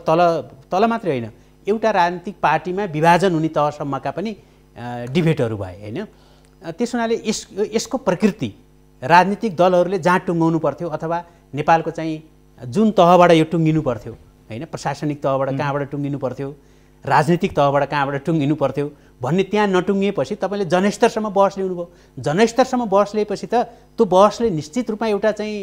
तल मात्रै होइन एउटा राजनीतिक पार्टीमा विभाजन हुने तहसम्मका पनि डिबेटहरू भए होइन त्यस हुनाले यसको प्रकृति राजनीतिक दलहरूले जहाँ टुङ्गाउनु पर्थ्यो अथवा नेपालको चाहिँ जुन तहबाट यो टुङ्गिनु पर्थ्यो होइन प्रशासनिक तहबाट कहाँबाट टुङ्गिनु पर्थ्यो राजनीतिक तहबाट कहाँबाट टुङ्गिनु पर्थ्यो भन्ने त्यहाँ नटुङ्गिएपछि तपाईँले जनस्तरसम्म बहस ल्याउनुभयो जनस्तरसम्म बहस लिएपछि त त्यो बहसले निश्चित रूपमा एउटा चाहिँ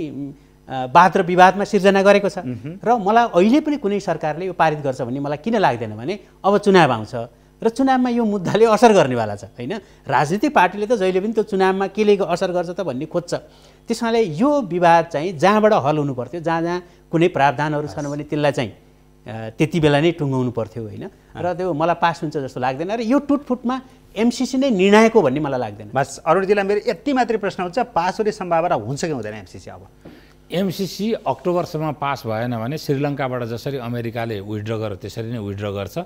वाद र विवादमा सिर्जना गरेको छ र मलाई अहिले पनि कुनै सरकारले यो पारित गर्छ भन्ने मलाई किन लाग्दैन भने अब चुनाव आउँछ र चुनावमा यो मुद्दाले असर गर्नेवाला छ होइन राजनीतिक पार्टीले त जहिले पनि त्यो चुनावमा केले असर गर्छ त भन्ने खोज्छ त्यसमाले यो विवाद चाहिँ जहाँबाट हल हुनु पर्थ्यो जहाँ कुनै प्रावधानहरू छन् भने त्यसलाई चाहिँ त्यति बेला नै टुङ्गाउनु पर्थ्यो होइन र त्यो मलाई पास हुन्छ जस्तो लाग्दैन र यो टुटफुटमा एमसिसी नै निर्णायक हो भन्ने मलाई लाग्दैन। बस अरुणजीलाई मेरो यति मात्रै प्रश्न हुन्छ, पास हुने सम्भावना हुन्छ कि हुँदैन एमसिसी? अब एमसिसी अक्टोबरसम्म पास भएन भने श्रीलङ्काबाट जसरी अमेरिकाले विथड्र गर्यो त्यसरी नै विथड्र गर्छ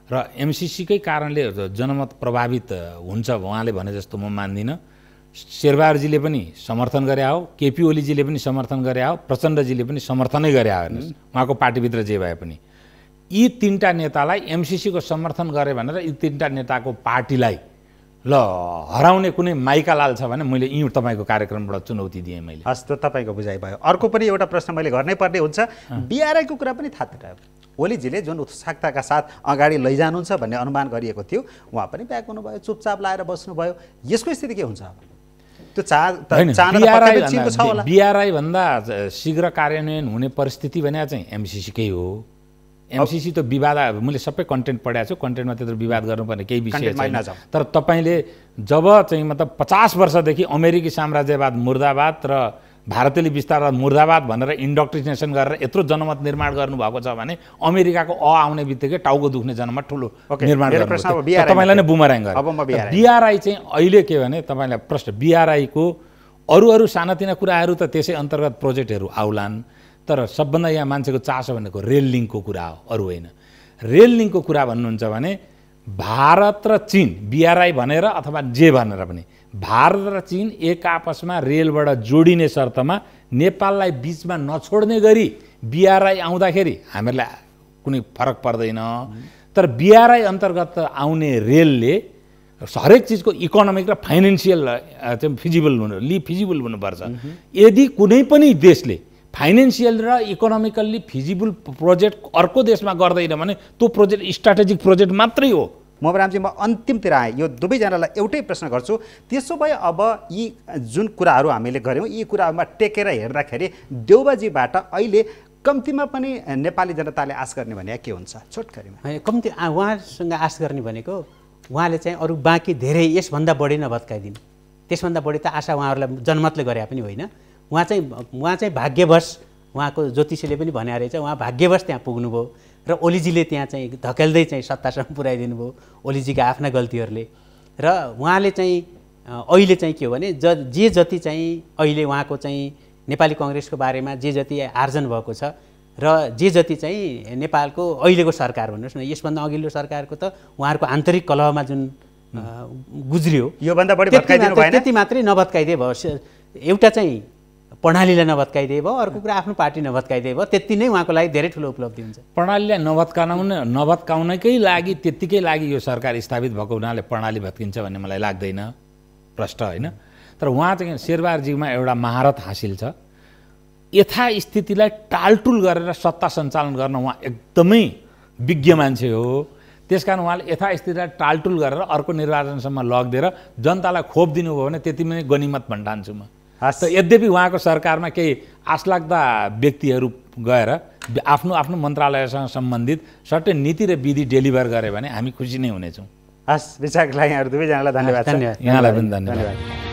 र एमसिसीकै कारणले जनमत प्रभावित हुन्छ उहाँले भने जस्तो म मान्दिनँ। शेरबहादुरजीले पनि समर्थन गरे हो, केपी ओलीजीले पनि समर्थन गरे हो, प्रचण्डजीले पनि समर्थनै गरे हो, हेर्नुहोस् उहाँको पार्टीभित्र जे भए पनि। यी तीनटा नेतालाई एमसिसीको समर्थन गरे भनेर यी तीनटा नेताको पार्टीलाई ल हराउने कुनै माइकालाल छ भने मैले यी तपाईँको कार्यक्रमबाट चुनौती दिएँ मैले। हस्, त तपाईँको बुझाइ भयो। अर्को पनि एउटा प्रश्न मैले गर्नै पर्ने हुन्छ। बिआरआईको कुरा पनि थाहा थियो। ओलीजीले जुन उत्सुकताका साथ अगाडि लैजानुहुन्छ भन्ने अनुमान गरिएको थियो, उहाँ पनि ब्याक हुनुभयो, चुपचाप लाएर बस्नुभयो। यसको स्थिति के हुन्छ अब? त्यो बिआरआई भन्दा शीघ्र कार्यान्वयन हुने परिस्थिति भने चाहिँ एमसिसीकै हो। एमसिसी त विवाद, मैले सबै कन्टेन्ट पढाएको छु, कन्टेन्टमा त्यत्रो विवाद गर्नुपर्ने केही विषय छैन। तर तपाईँले जब चाहिँ मतलब 50 वर्षदेखि अमेरिकी साम्राज्यवाद मुर्दाबाद र भारतीय विस्तारवाद मुर्दाबाद भनेर इन्डक्ट्रिनेसन गरेर यत्रो जनमत निर्माण गर्नुभएको छ भने अमेरिकाको आउने बित्तिकै टाउको दुख्ने जनमत ठुलो निर्माण गर्नु तपाईँलाई नै बुमराङ गर्छ। बिआरआई चाहिँ अहिले के भने तपाईँलाई प्रश्न, बिआरआईको अरू सानातिना कुराहरू त त्यसै अन्तर्गत प्रोजेक्टहरू आउलान्, तर सबभन्दा यहाँ मान्छेको चासो भनेको रेल लिङ्कको कुरा हो, अरू होइन। रेल लिङ्कको कुरा भन्नुहुन्छ भने भारत र चीन, बिआरआई भनेर अथवा जे भनेर पनि भारत र चीन एक आपसमा रेलबाट जोडिने शर्तमा नेपाललाई बिचमा नछोड्ने गरी बिआरआई आउँदाखेरि हामीहरूलाई कुनै फरक पर्दैन। तर बिआरआई अन्तर्गत आउने रेलले हरेक चिजको इकोनोमिक र फाइनेन्सियल चाहिँ फिजिबल हुनुपर्छ। यदि कुनै पनि देशले फाइनेन्सियल र इकोनोमिकल्ली फिजिबल प्रोजेक्ट अर्को देशमा गर्दैन भने त्यो प्रोजेक्ट स्ट्राटेजिक प्रोजेक्ट मात्रै हो। मोहनरामजी, म अन्तिमतिर आएँ। यो दुवैजनालाई एउटै प्रश्न गर्छु। त्यसो भए अब यी जुन कुराहरू हामीले गऱ्यौँ, यी कुराहरूमा टेकेर हेर्दाखेरि देउबाजीबाट अहिले कम्तीमा पनि नेपाली जनताले आश गर्ने भने के हुन्छ? छोटकरीमा कम्ती उहाँसँग आश गर्ने भनेको उहाँले चाहिँ अरू बाँकी धेरै यसभन्दा बढी नभत्काइदिनु। त्यसभन्दा बढी त आशा उहाँहरूलाई जनमतले गरे पनि होइन। उहाँ चाहिँ भाग्यवश, उहाँको ज्योतिषीले पनि भने रहेछ, उहाँ भाग्यवश त्यहाँ पुग्नुभयो र ओलीजीले त्यहाँ चाहिँ धकेल्दै चाहिँ सत्तासम्म पुर्याइदिनु भयो, ओलीजीका आफ्ना गल्तीहरूले। र उहाँले चाहिँ अहिले चाहिँ के हो भने जे जति चाहिँ अहिले उहाँको चाहिँ नेपाली कङ्ग्रेसको बारेमा जे जति आर्जन भएको छ र जे जति चाहिँ नेपालको अहिलेको सरकार भन्नुहोस् न, यसभन्दा अघिल्लो सरकारको त उहाँहरूको आन्तरिक कलहमा जुन गुज्रियो, योभन्दा बढी भत्काइदिनु भएन। त्यति मात्रै नभत्काइदिए भयो। एउटा चाहिँ प्रणालीलाई नभत्काइदिए भयो, अर्को कुरा आफ्नो पार्टी नभत्काइदिए भयो। त्यति नै उहाँको लागि धेरै ठुलो उपलब्धि हुन्छ। प्रणालीलाई नभत्काउनकै लागि, त्यत्तिकै लागि यो सरकार स्थापित भएको हुनाले प्रणाली भत्किन्छ भन्ने मलाई लाग्दैन, प्रष्ट होइन। तर उहाँ चाहिँ शेरबहादुरजीमा एउटा महारत हासिल छ। यथास्थितिलाई टालटुल गरेर सत्ता सञ्चालन गर्न उहाँ एकदमै विज्ञ मान्छे हो। त्यसकारण उहाँले यथास्थितिलाई टालटुल गरेर अर्को निर्वाचनसम्म लगिदिएर जनतालाई खोप दिनुभयो भने त्यति नै गनिमत भन्ठान्छु म। त यद्यपि उहाँको सरकारमा केही आशलाग्दा व्यक्तिहरू गएर आफ्नो मन्त्रालयसँग सम्बन्धित सर्टेन नीति र विधि डेलिभर गरे भने हामी खुसी नै हुनेछौँ। हस्, विचारको लागि यहाँहरू दुवैजनालाई धन्यवाद। यहाँलाई पनि धन्यवाद।